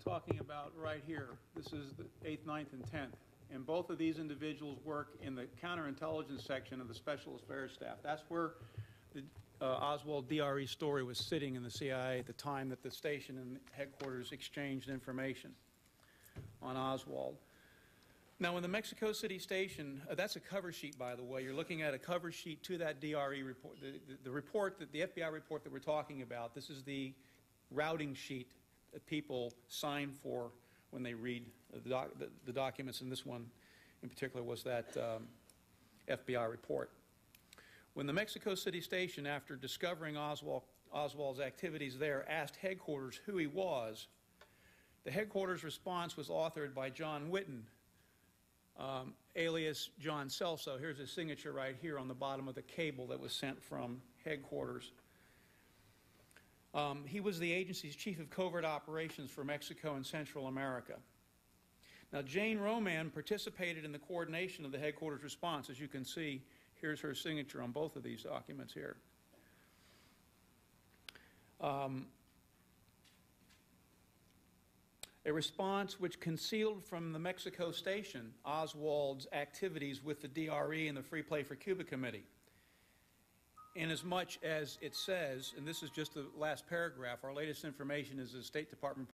Talking about right here. This is the 8th, 9th, and 10th. And both of these individuals work in the counterintelligence section of the Special Affairs Staff. That's where the Oswald DRE story was sitting in the CIA at the time that the station and headquarters exchanged information on Oswald. Now, in the Mexico City station, that's a cover sheet, by the way. You're looking at a cover sheet to that DRE report. The report, the FBI report that we're talking about, this is the routing sheet that people sign for when they read the documents, and this one in particular was that FBI report. When the Mexico City station, after discovering Oswald's activities there, asked headquarters who he was, the headquarters response was authored by John Whitten, alias John Celso. Here's his signature right here on the bottom of the cable that was sent from headquarters. He was the agency's chief of covert operations for Mexico and Central America. Now, Jane Roman participated in the coordination of the headquarters response. As you can see, here's her signature on both of these documents here. A response which concealed from the Mexico station Oswald's activities with the DRE and the Free Play for Cuba Committee. Inasmuch as it says, and this is just the last paragraph, our latest information is the State Department